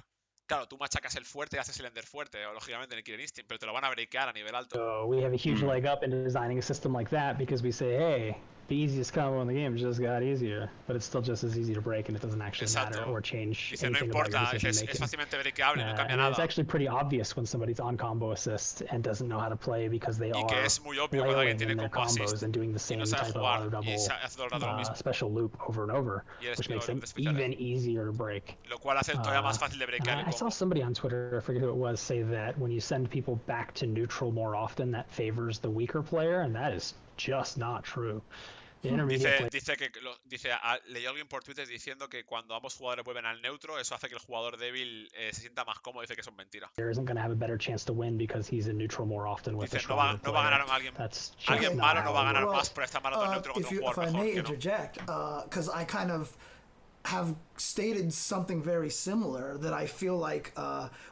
Claro, tú machacas el fuerte y haces el ender fuerte, o lógicamente en el Killer Instinct, pero te lo van a breakear a nivel alto. So we have a huge leg up in designing a system like that because we say, hey, the easiest combo in the game just got easier, but it's still just as easy to break and it doesn't actually matter or change Dice, no anything about your importa, decision es making. fácilmente breakeable, no cambia And it's nada. actually pretty obvious when somebody's on combo assist and doesn't know how to play because they Y que are es muy obvio cuando alguien flailing tiene in their combo combos assist and doing the y same no sabe type of jugar auto y double hace todo el rato lo mismo. special loop over and over, Y eres which makes los it especiales. even easier to break. Lo cual hace todavía más fácil de breakear el I saw combo. somebody on Twitter, I forget who it was, say that when you send people back to neutral more often, that favors the weaker player, and that is just not true. The intermediate Leyó alguien por Twitter diciendo que cuando ambos jugadores vuelven al neutro, eso hace que el jugador débil se sienta más cómodo. Dice que eso es mentira. player isn't going to have a better chance to win because he's in neutral more often with a Dice, no va stronger a player. ganar alguien That's just Alguien not malo how no va a it ganar works. más por estar malo en neutro contra un If jugador I mejor may que no. interject, because I kind of have stated something very similar, that I feel like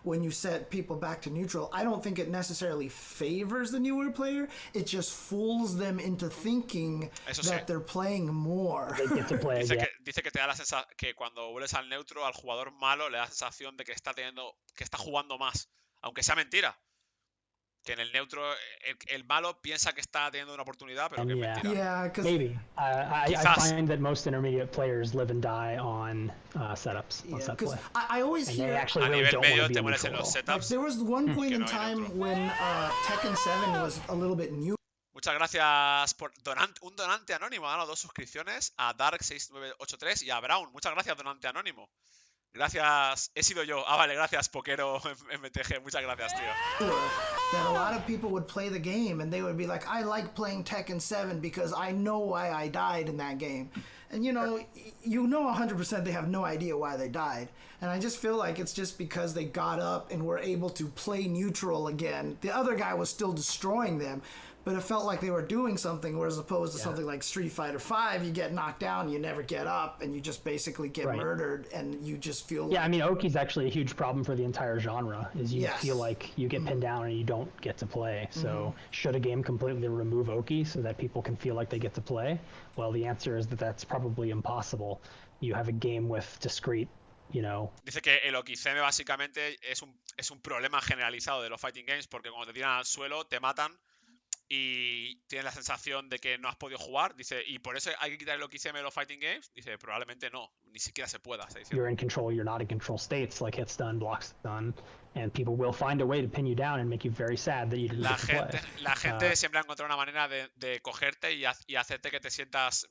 when you set people back to neutral, I don't think it necessarily favors the newer player. It just fools them into thinking Eso sí. that they're playing more. They get to play again. Dice que te da la sensación que cuando vuelves al neutro, al jugador malo le da la sensación de que está jugando más, aunque sea mentira. Que en el neutro el malo piensa que está teniendo una oportunidad, pero que es mentira. Yeah, because Maybe. I Quizás. find that most intermediate players live and die on setups, on set play. I always And they hear actually A really nivel don't want medio to be te in mueres en neutral. los like, setups. there was one point que in no hay time neutral. when Tekken 7 was a little bit new. Muchas gracias por un donante anónimo. Ha dado 2 suscripciones a Dark6983 y a Brown. Muchas gracias, donante anónimo. Gracias, he sido yo. Ah, vale, gracias, Pokero MTG. Muchas gracias, tío. That a lot of people would play the game and they would be like, I like playing Tekken 7 because I know why I died in that game. And you know 100% they have no idea why they died. And I just feel like it's just because they got up and were able to play neutral again. The other guy was still destroying them, but it felt like they were doing something, whereas opposed to something like Street Fighter V, you get knocked down, you never get up, and you just basically get murdered, and you just feel Yeah, I mean, Oki's actually a huge problem for the entire genre, is you Yes. feel like you get pinned down and you don't get to play. So should a game completely remove Oki so that people can feel like they get to play? Well, the answer is that that's probably impossible. You have a game with discrete, Dice que el Okizeme básicamente es un problema generalizado de los fighting games porque cuando te tiran al suelo te matan y tienes la sensación de que no has podido jugar. Dice, ¿y por eso hay que quitar el Okizeme de los fighting games? Dice, probablemente no, ni siquiera se pueda. Está diciendo. you're in control, you're not in control states, like hit stun, block stun, and people will find a way to pin you down and make you very sad that you didn't get to play. La gente siempre ha encontrado una manera de cogerte y hacerte que te sientas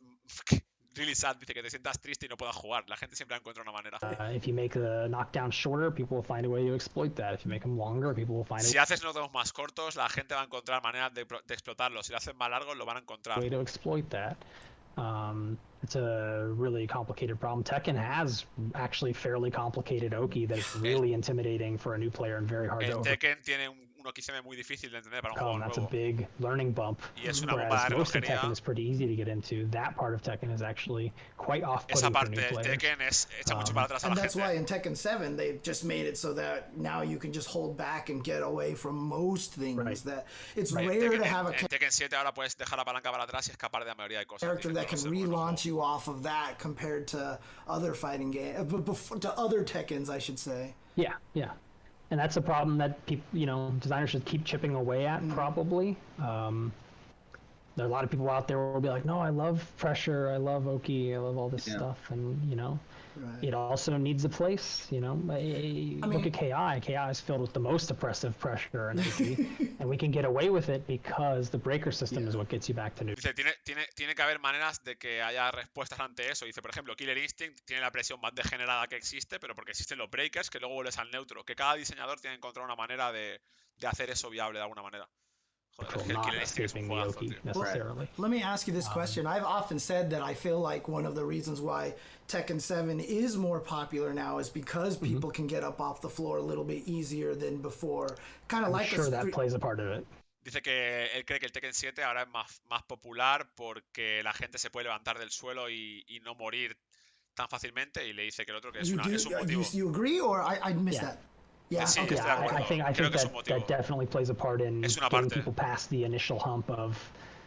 really sad, dice que te sientas triste y no puedas jugar. La gente siempre ha encontrado una manera. If you make the knockdown shorter, people will find a way to exploit that. If you make them longer, people will find Si haces knockdowns más cortos, la gente va a encontrar maneras de explotarlos. Si lo haces más largos, lo van a encontrar. a way to exploit that. It's a really complicated problem. Tekken has actually fairly complicated Oki that is really intimidating for a new player and very hard to El overcome. Tekken tiene un Okizeme muy difícil de entender para un jugador That's a nuevo. big learning bump. Y es una bomba Whereas de most of relojería. Tekken is pretty easy to get into. That part of Tekken is actually quite Esa off-putting for parte new del players. Tekken echa mucho para atrás a And la that's gente. why in Tekken 7 they just made it so that now you can just hold back and get away from most things. Right. That it's Right. rare to have a En Tekken 7 ahora puedes dejar la palanca para atrás y escapar de la mayoría de cosas. character that can relaunch you off of that compared to other fighting games, to other Tekkens, I should say. Yeah, yeah. And that's a problem that people, designers should keep chipping away at, probably. There are a lot of people out there who will be like, no, I love pressure, I love Oki, I love all this stuff. And, Right. it also needs a place, Look at KI. KI is filled with the most oppressive pressure and Oki. And we can get away with it because the breaker system is what gets you back to neutral. Dice, tiene que haber maneras de que haya respuestas ante eso. Dice, por ejemplo, Killer Instinct tiene la presión más degenerada que existe, pero porque existen los breakers que luego vuelves al neutro. Que cada diseñador tiene que encontrar una manera de hacer eso viable de alguna manera. Joder, es que el Not Killer Instinct es un escaping the juegazo, Oki tío. necessarily. Let me ask you this question. I've often said that I feel like one of the reasons why Tekken 7 is more popular now is because people can get up off the floor a little bit easier than before. Kind of I'm like sure a that plays a part of it. Dice que él cree que el Tekken 7 ahora es más popular porque la gente se puede levantar del suelo y no morir tan fácilmente. Y le dice que el otro que es un motivo. you agree or I missed Yeah. that? Yeah, Sí, okay. estoy de acuerdo. I think Creo que es un that motivo. definitely plays a part in Es una getting parte. people past the initial hump of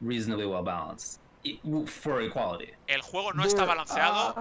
reasonably well balanced. for equality. El juego no está balanceado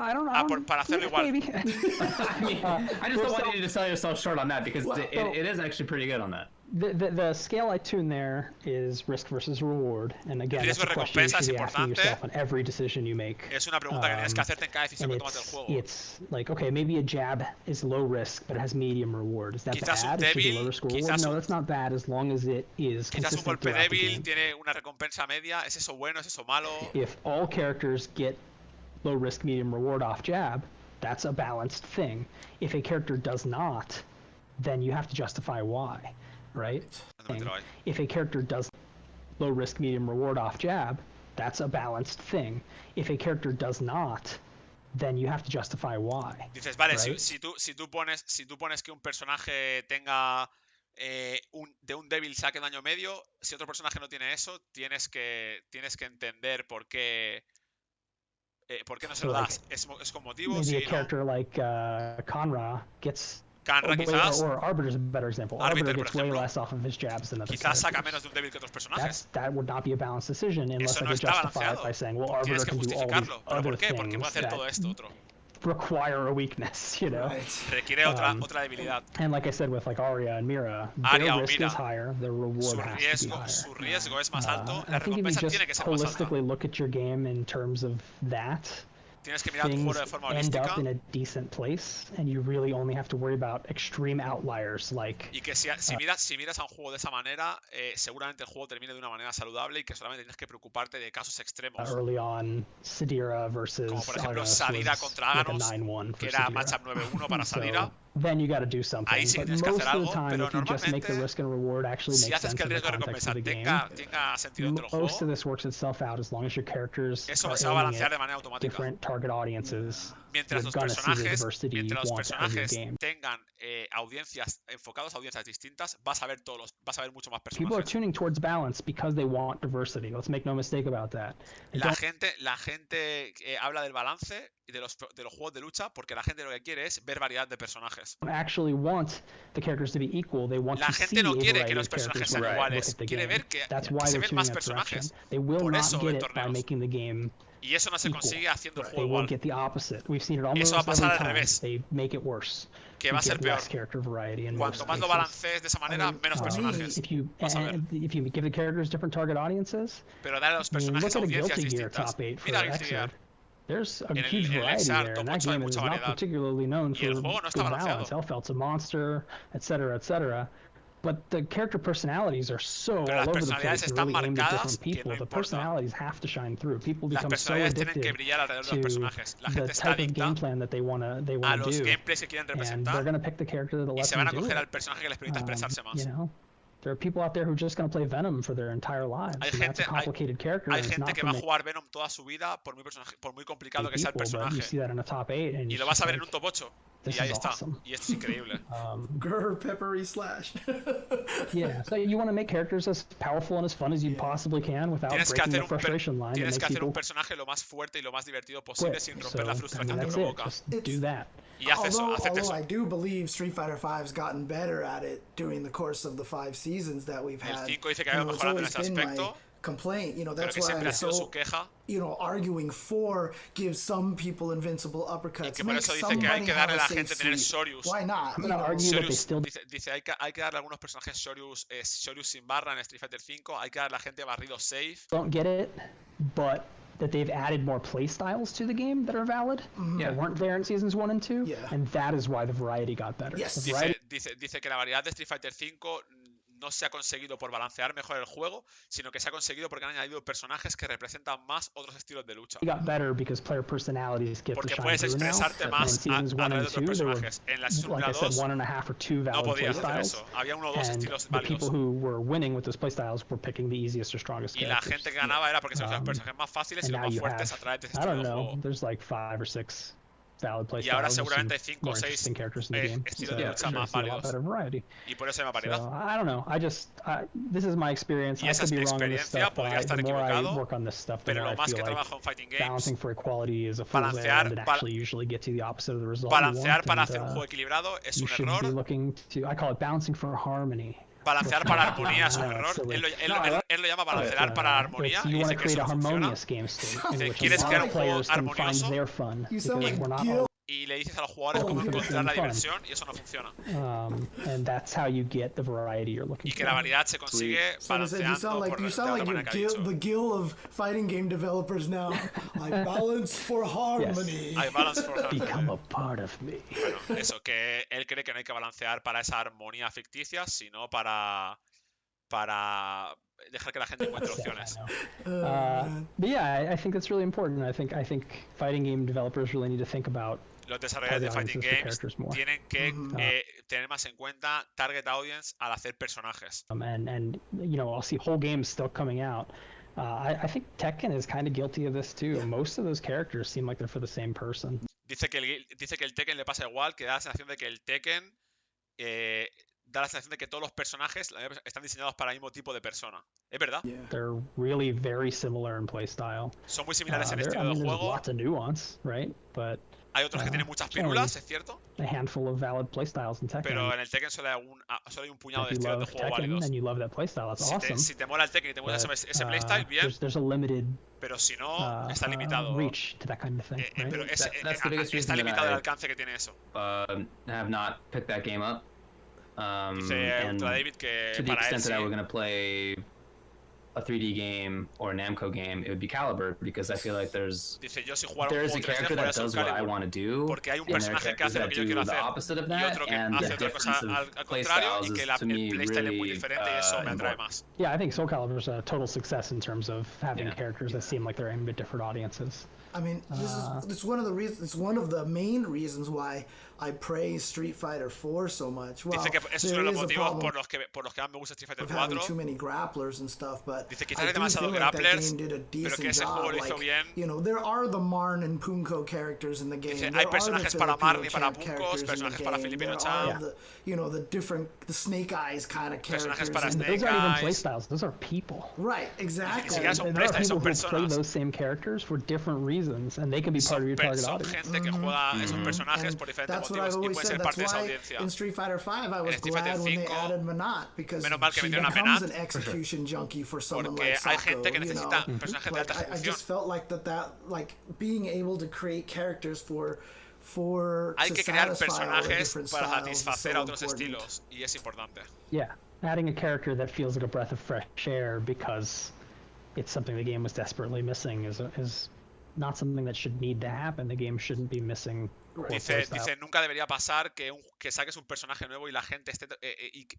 para hacerlo igual. Maybe. I mean, I just don't want you to sell yourself short on that because it is actually pretty good on that. The scale I tune there is risk versus reward, and again, that's a question you should be asking yourself on every decision you make. Es una pregunta que tienes que hacerte en cada decisión que tomas del juego. It's like, okay, maybe a jab is low risk, but it has medium reward. Is that Quizás bad? un It should be débil, low risk or reward? No, that's not bad as long as it is Quizás un consistent golpe throughout the débil game. tiene una recompensa media. ¿Es eso bueno? ¿Es eso malo? If all characters get low risk, medium reward off jab, that's a balanced thing. If a character does not, then you have to justify why, right? If a character does low risk, medium reward off jab, that's a balanced thing. If a character does not, then you have to justify why. Dices, vale, right? si tú pones que un personaje tenga de un débil saque daño medio, si otro personaje no tiene eso, tienes que entender por qué no se lo das. ¿Es con motivo? Maybe Sí, a character like Conra gets Kanra quizás. or Arbiter's a better example. Arbiter, Arbiter gets por way ejemplo, less off of his jabs than other Quizás saca characters. menos de un débil que otros personajes. That would not be a balanced decision unless Eso I no could está justify it balanceado. by saying, well, Tienes Arbiter que can do all these justificarlo. ¿Pero other por qué? Porque things puede hacer todo that esto otro. require a weakness, you know? Requiere otra debilidad. And like I said with like Arya and Mira, Arya their o risk Mira, is higher, their reward has to be higher. Su riesgo es más alto, I la think if you recompensa just tiene que ser más alta. holistically look at your game in terms of that, Tienes que mirar tu things juego de forma end holística up in a decent place, and you really only have to worry about extreme outliers like y que si miras a un juego de esa manera, seguramente el juego termine de una manera saludable y que solamente tienes que preocuparte de casos extremos. early on Sadira versus Como por ejemplo Argus Sadira was contra like a Aganos, 9-1 for que era Sadira. matchup 9-1 para Sadira. So, then you got to do something. Ahí sí que But tienes que most hacer of the algo, time, pero if you just make the normalmente, risk and reward actually si make haces sense que el in the riesgo de context of recompensa the game, tenga sentido dentro del most of juego, this works itself out as long as your characters eso are se va a aiming balancear de at manera automática. different target audiences. Mientras You're los gonna see the personajes, diversity you mientras los want out of your personajes game. tengan audiencias enfocados a audiencias distintas, vas a ver mucho más People are personajes. tuning towards balance because they want diversity. Let's make no mistake about that. They La don't gente habla del balance y de los juegos de lucha porque la gente lo que quiere es ver variedad de personajes. actually want the characters to be equal. They want La to see gente no a quiere variety que los of characters personajes sean when they iguales, look at the quiere game. ver que That's why se they're ven tuning más that direction. personajes. They will Por not eso get ven it by torneos. making the game Y eso no se equal. consigue haciendo el They juego will igual. get the opposite. We've seen it almost Eso va a pasar every al time. revés. They make it worse. Que You va a ser get peor. less character variety in Cuanto most más lo cases. balancees de esa manera, menos for me, personajes. If you Vas a ver. if you give the characters different target audiences, Pero darle a los I mean, look personajes at a audiencias Guilty Gear distintas. top 8 for Mira Guilty Gear. Xrd. There's a En el- huge en el variety Xrd there, top and that 8 hay game is mucha not variedad. particularly known Y el for juego no está good balanceado. balance. Hellfeld's a monster, etc., etc. But the character personalities are so Pero all las over the personalidades place and están really aimed at marcadas different que people. no The importa. personalities have to shine through. People Las become so personalidades tienen que addicted brillar alrededor de to los personajes. La the gente está type of adicta game plan that they want a to los do, gameplays que quieren and they're representar going to pick the character that y lets se them van a do coger al it. personaje que les permita expresarse más. You know, there are people out there who are just going to play Venom for their entire lives, Hay and that's a gente- complicated character. Hay and it's gente not que for va a many jugar Venom toda su vida por muy complicado que sea el people, but you personaje. see that in a top 8, and Y it's lo vas a just ver en like, un top 8. this Y ahí is está. awesome. Y esto es increíble. Grr, peppery slash. Yeah, so you want to make characters as powerful and as fun as you possibly can without Tienes que breaking hacer the un frustration line that tienes que makes hacer un people personaje lo más fuerte y lo más divertido posible quit. sin So, romper la I mean, frustración que that's provoca. it. Just do that. Y haz eso, although hacerte eso. I do believe Street Fighter V's gotten better at it during the course of the 5 seasons that we've El had. 5 dice que ha You ido know, it's mejorando en always ese been my aspecto, complaint. You know, pero that's que why siempre I'm ha sido so, su queja. arguing for give some people invincible Y uppercuts. que por Make eso dice que hay somebody que have darle a a la safe gente tener suit. Shoryus. Why not? I'm You gonna know, argue that they Shoryus, still dice hay que darle a algunos personajes Shoryus sin barra en Street Fighter 5, hay que darle a la gente barrido safe. don't get it, but that they've added more play styles to the game that are valid that weren't there in seasons 1 and 2, Yeah. and that is why the variety got better. Yes. The variety Dice que la variedad de Street Fighter 5 no se ha conseguido por balancear mejor el juego, sino que se ha conseguido porque han añadido personajes que representan más otros estilos de lucha. got better because player personalities get to Porque shine puedes through now. expresarte And in más seasons 1 a través and de otros 2, there were, personajes. En la season like 1 I said, 2 1.5 or 2 no valid play podías hacer styles. eso. Había uno o dos And estilos the people válidos. who were winning with those play styles were picking the easiest or strongest Y la characters. gente que ganaba era porque se los personajes más fáciles y And los now más you fuertes a have, través de ese I estilo don't de know, juego. there's like 5 or 6 valid play Y ahora styles. seguramente hay some 5 o more 6 interesting characters in the game. estilos de So, lucha sure, más see a lot válidos. better variety. Y por eso hay más So, variedad. I don't know. This is my experience. Y I esa could es be mi wrong on this experiencia, stuff, but podría estar the more I equivocado, work on this stuff, the pero more lo I más feel que like trabajo en Fighting balancing Games, for equality is a fool's balancear errand and pa- actually usually gets you the opposite of the result you balancear want. para And, hacer un juego equilibrado es you un should be error. looking to, I call it balancing for harmony. Balancear para la armonía es un No, error. silly. Él lo llama balancear para la armonía It's, y you want dice to que create eso a no funciona. harmonious game state in Dice, which ¿quieres all crear un juego players can find armonioso? their fun. You sound because like we're not Gil. Y le dices a los jugadores Oh, cómo people encontrar la fun. diversión y eso no funciona. And that's how you get the variety you're looking Y que for. la variedad se consigue So they said, you balanceando sound like por you de sound la like otra you're manera que ha dicho. the Gil of fighting game developers now. I balance for harmony. Hay balance for harmony. Become a part of me. Bueno, eso, que él cree que no hay que balancear para esa armonía ficticia, sino para dejar que la gente encuentre opciones. But yeah, I think that's really important. I think fighting game developers really need to think about Los desarrolladores de target fighting audiences games for characters more. tienen que tener más en cuenta target audience al hacer personajes. And you know, I'll see whole games still coming out. I think Tekken is kind of guilty of this too. Most of those characters seem like they're for the same person. Dice que el Tekken le pasa igual, que da la sensación de que el Tekken da la sensación de que todos los personajes están diseñados para el mismo tipo de persona. ¿Es verdad? They're really very similar in playstyle. Son muy similares en estilo I de mean, there's juego. lots of nuance, right? But Hay otros que tienen muchas pílulas, es cierto. a handful of valid playstyles in Tekken. Pero en el Tekken solo hay un puñado de If you estilos de love juego Tekken válidos. and you love that playstyle, that's awesome. Si te mola el Tekken y te mola But, ese playstyle, bien. there's a limited Pero si no, está limitado. reach to that kind of thing, right? Pero That's the biggest está reason that limitado el I- alcance que tiene eso. Have not picked that game up. Dice And Ultra David que to the para él extent sí. that I were going to play a 3D game or a Namco game, it would be Caliber, because I feel like Dice, yo si jugara un there's juego a 3D character jugaría that Soul does what I Calibur. want to do, Porque hay un and there are personaje que hace lo characters que yo that quiero do the hacer opposite of y that, otro que and hace the otra cosa difference al of contrario playstyles y que is el to me playstyle es muy really diferente y eso me atrae important. más. Yeah, I think Soul Calibur is a total success in terms of having Yeah. characters that seem like they're aimed at different audiences. I mean, it's one of the reasons. It's one of the main reasons why I praise Street Fighter 4 so much. Well, Dice que es there uno de los is a motivos problem por los que más me gusta Street Fighter of having 4. too many grapplers and stuff, but Dice, quizás I hay do demasiados feel like that grapplers, game did a pero que decent ese job. juego lo hizo Like, bien. you know, there are the Marn and Punko characters in the game. Dice, There hay are the personajes para Marn y Filipino para champ Punkos, characters in the personajes para game. Filipino There are champ. the, you know, the Snake Eyes kind of characters. Personajes para in the- Snake Those aren't even Eyes. playstyles; those are people. Right, Ni exactly. siquiera son And there are playstyles, people son who play personas. those same characters for different reasons, and they can be part of your target Son audience. gente que juega esos personajes And por diferentes that's what I've motivos y always pueden said. ser That's parte de esa why audiencia. in Street Fighter 5 I was Street Fighter glad when they 5, added Menat because menos mal que she metieron a becomes Menat. an execution junkie for someone Porque like hay Sako, gente que you know. necesita personajes de Like, alta I ejecución. just felt like that like being able to create characters for Hay to que crear satisfy all the personajes different para styles is satisfacer so a otros important. estilos y es importante. Yeah, adding a character that feels like a breath of fresh air because it's something the game was desperately missing is not something that should need to happen. The game shouldn't be missing core playstyle. Dice, nunca debería pasar que saques un personaje nuevo y la gente esté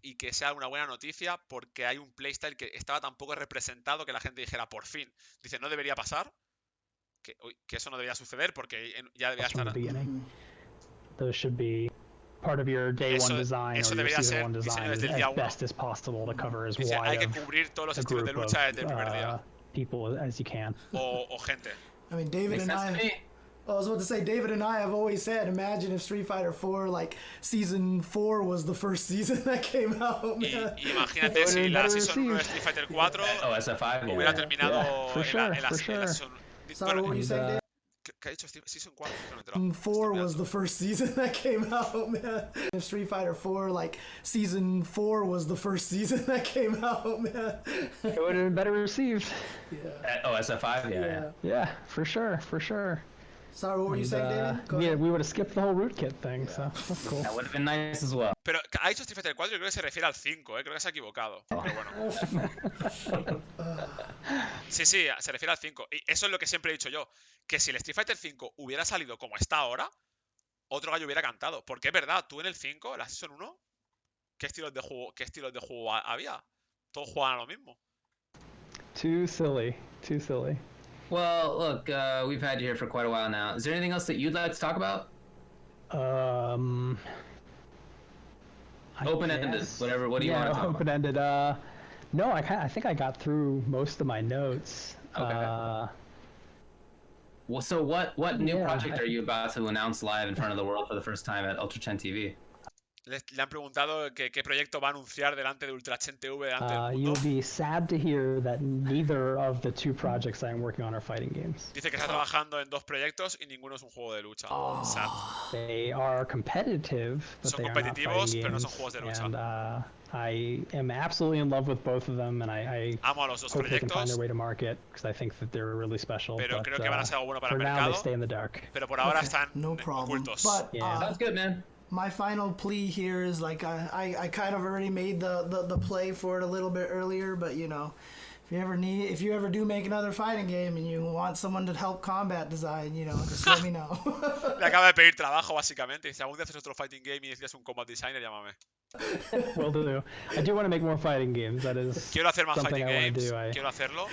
y que sea una buena noticia porque hay un playstyle que estaba tan poco representado que la gente dijera por fin. Dice, no debería pasar, que eso no debería suceder porque ya debería From the estar. beginning. Those should be part of your day Eso- one design eso or your debería season ser one diseño design desde el as día uno. best as possible to cover as Dice, hay wide que of cubrir todos los a estilos group de of lucha desde el primer día. people as you can. O gente. I mean, David Makes and sense to I. me. I was about to say, David and I have always said, imagine if Street Fighter 4, like, Season 4 was the first season that came out, Y man. imagínate si la Better Season 1 de received. Street Fighter 4 Oh, SF5, yeah. hubiera terminado Yeah, for en sure, la for en la sure. Season. Sorry, what were you saying, David? ¿Qué ha dicho Season 4? Que no me he enterado. Season 4 was the first season that came out, man. If Street Fighter 4, like, Season 4 was the first season that came out, man. It would have been better received. Oh, SF5, yeah. Yeah, for sure, for sure. Sorry, what were you saying, David? Go Yeah, ahead. we would have skipped the whole rootkit thing, so that's cool. That would have been nice as well. Pero ha dicho Street Fighter 4, yo creo que se refiere al 5, creo que se ha equivocado. Pero bueno. Sí, se refiere al 5. Y eso es lo que siempre he dicho yo. Que si el Street Fighter 5 hubiera salido como está ahora, otro gallo hubiera cantado. Porque es verdad, tú en el 5, la Season 1, qué estilos de juego había? Todos jugaban a lo mismo. Too silly, too silly. Well, look, we've had you here for quite a while now. Is there anything else that you'd like to talk about? I Open-ended, guess. whatever. What do you want to talk about? open-ended. No, I think I got through most of my notes. Okay. Well, so what new Yeah, project are you about to announce live in front of the world for the first time at Ultra 10 TV? Le han preguntado qué proyecto va a anunciar delante de Ultra TV, delante del You'll mundo. be sad to hear that neither of the two projects I am working on are fighting games. Dice que está trabajando en 2 proyectos y ninguno es un juego de lucha. Sad. They are competitive, but Son they are not fighting competitivos, pero no son games. juegos de lucha. And I am absolutely in love with both of them, and I Amo a los 2 hope they can find proyectos, their way to market because I think that they're really special. pero But creo que van a ser algo bueno para for el now, they mercado. stay in the dark. Pero por ahora Okay, están no problem. ocultos. But Yeah. Sounds good, man. my final plea here is like I kind of already made the play for it a little bit earlier, but you know, if you ever do make another fighting game and you want someone to help combat design, you know, just let me know. Le acaba de pedir trabajo, básicamente. Y si algún día haces otro fighting game y necesitas un combat designer, llámame. Will do. I do want to make more fighting games. That is Quiero hacer más something fighting I want to games. do. Quiero hacerlo.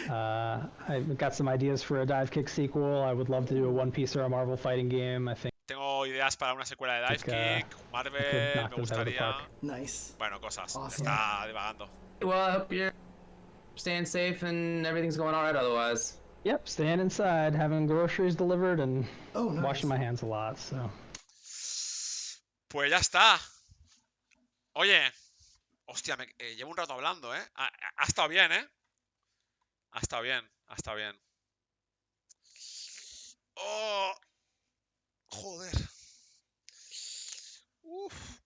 I've got some ideas for a Dive Kick sequel. I would love to do a One Piece or a Marvel fighting game. I think Tengo ideas para una secuela de Dive Think, Kick, could Marvel, knock me those out of the gustaría. park. Nice. Bueno, cosas. Awesome. Está divagando. Well, I hope you're staying safe and everything's going all right otherwise. Yep, staying inside, having groceries delivered, and Oh, nice. washing my hands a lot. So Pues ya está. Oye. Hostia, llevo un rato hablando, ¿eh? Ha estado bien, ¿eh? Ha estado bien, ha estado bien. Oh. Joder. Uf.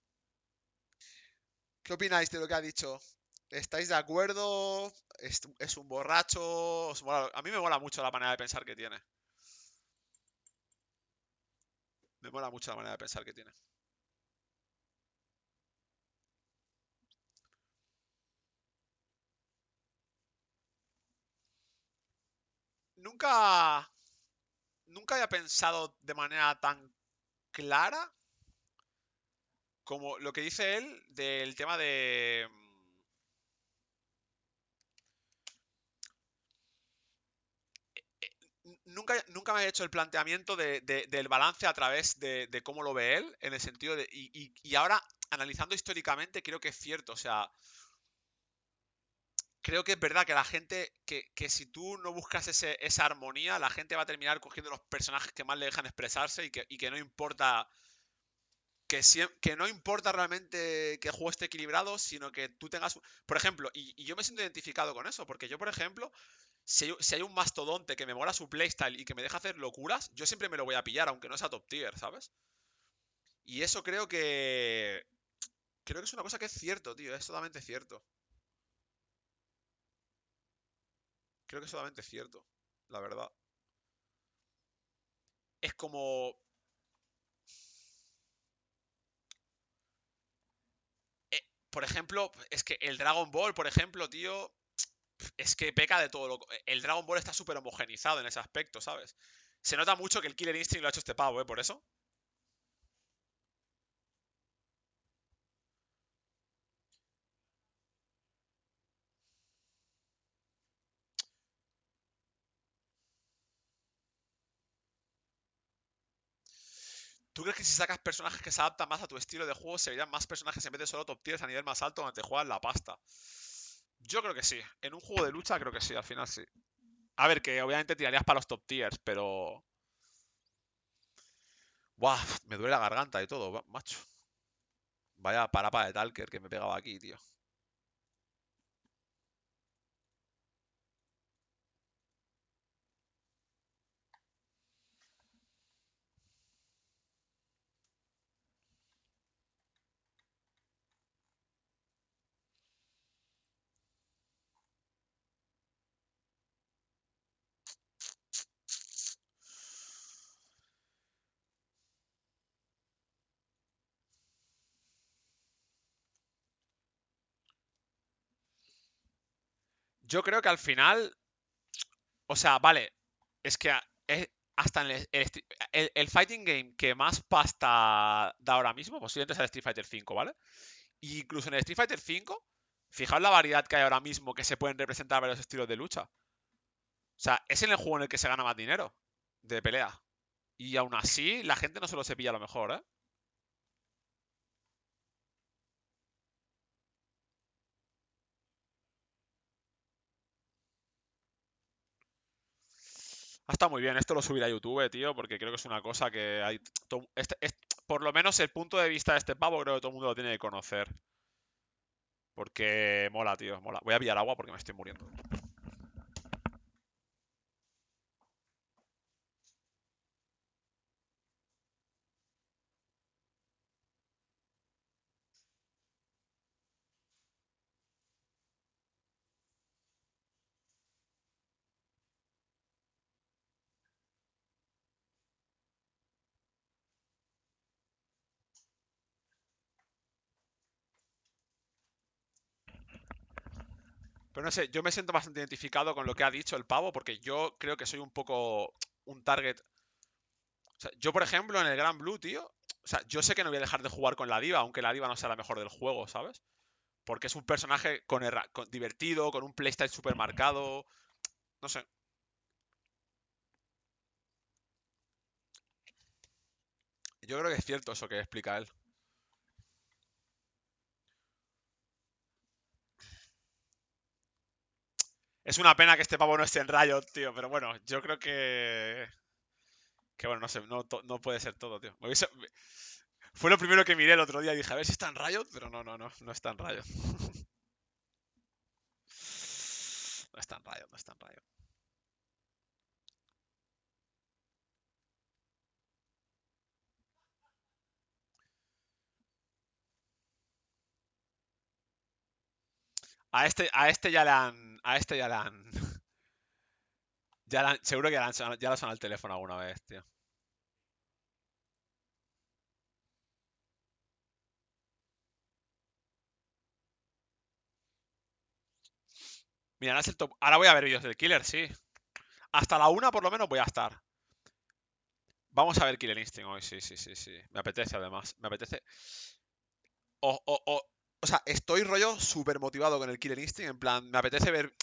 ¿Qué opináis de lo que ha dicho? ¿Estáis de acuerdo? ¿Es un borracho? A mí me mola mucho la manera de pensar que tiene. Me mola mucho la manera de pensar que tiene. Nunca había pensado de manera tan clara como lo que dice él del tema de... Nunca me había hecho el planteamiento del balance a través de cómo lo ve él, en el sentido de... Y ahora, analizando históricamente, creo que es cierto. O sea, creo que es verdad que la gente, que si tú no buscas esa armonía, la gente va a terminar cogiendo los personajes que más le dejan expresarse y que no importa... Que no importa realmente que el juego esté equilibrado, sino que tú tengas... Por ejemplo, y yo me siento identificado con eso, porque yo, por ejemplo, si hay un mastodonte que me mola su playstyle y que me deja hacer locuras, yo siempre me lo voy a pillar, aunque no sea top tier, ¿sabes? Y eso creo que... Creo que es una cosa que es cierto, tío, es totalmente cierto. Creo que es totalmente cierto, la verdad. Es como... por ejemplo, es que el Dragon Ball, por ejemplo, tío, es que peca de todo. El Dragon Ball está súper homogenizado en ese aspecto, ¿sabes? Se nota mucho que el Killer Instinct lo ha hecho este pavo, ¿eh? Por eso. ¿Tú crees que si sacas personajes que se adaptan más a tu estilo de juego, se verían más personajes en vez de solo top tiers a nivel más alto donde te juegas la pasta? Yo creo que sí. En un juego de lucha creo que sí, al final sí. A ver, que obviamente tirarías para los top tiers, pero... Buah, me duele la garganta y todo, macho. Vaya parapa de talker que me pegaba aquí, tío. Yo creo que al final... O sea, vale. Es que hasta en el fighting game que más pasta da ahora mismo, posiblemente es el Street Fighter V, ¿vale? Y incluso en el Street Fighter V, fijaos la variedad que hay ahora mismo que se pueden representar varios estilos de lucha. O sea, es en el juego en el que se gana más dinero de pelea. Y aún así, la gente no se lo cepilla a lo mejor, ¿eh? Ha estado muy bien. Esto lo subiré a YouTube, tío, porque creo que es una cosa que hay... por lo menos el punto de vista de este pavo creo que todo el mundo lo tiene que conocer. Porque mola, tío, mola. Voy a pillar agua porque me estoy muriendo. Pero no sé, yo me siento bastante identificado con lo que ha dicho el pavo porque yo creo que soy un poco un target. O sea, yo, por ejemplo, en el Gran Blue, tío, o sea, yo sé que no voy a dejar de jugar con la diva, aunque la diva no sea la mejor del juego, ¿sabes? Porque es un personaje divertido, con un playstyle super marcado. No sé. Yo creo que es cierto eso que explica él. Es una pena que este pavo no esté en Riot, tío, pero bueno, yo creo que. Que bueno, no sé, no puede ser todo, tío. Fue lo primero que miré el otro día y dije, a ver si está en Riot, pero no está en Riot. No está en Riot, no está en Riot. A este ya le han. A este ya le han. Seguro que ya le han sonado el teléfono alguna vez, tío. Mira, ahora es el top. Ahora voy a ver vídeos del Killer, sí. Hasta la 1 por lo menos voy a estar. Vamos a ver Killer Instinct hoy, sí, sí, sí, sí. Me apetece además. Me apetece. O sea, estoy rollo súper motivado con el Killer Instinct. En plan, me apetece ver.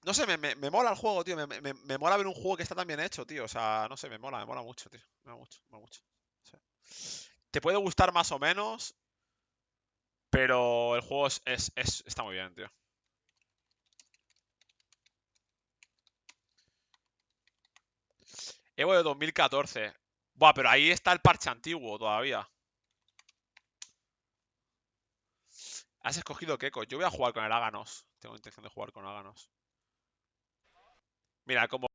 No sé, me mola el juego, tío. Me mola ver un juego que está tan bien hecho, tío. O sea, no sé, me mola mucho, tío. Me mola mucho, me mola mucho. Sí. Te puede gustar más o menos, pero el juego está muy bien, tío. Evo de 2014. Buah, pero ahí está el parche antiguo todavía. Has escogido Keko. Yo voy a jugar con el Áganos. Tengo intención de jugar con Áganos. Mira, como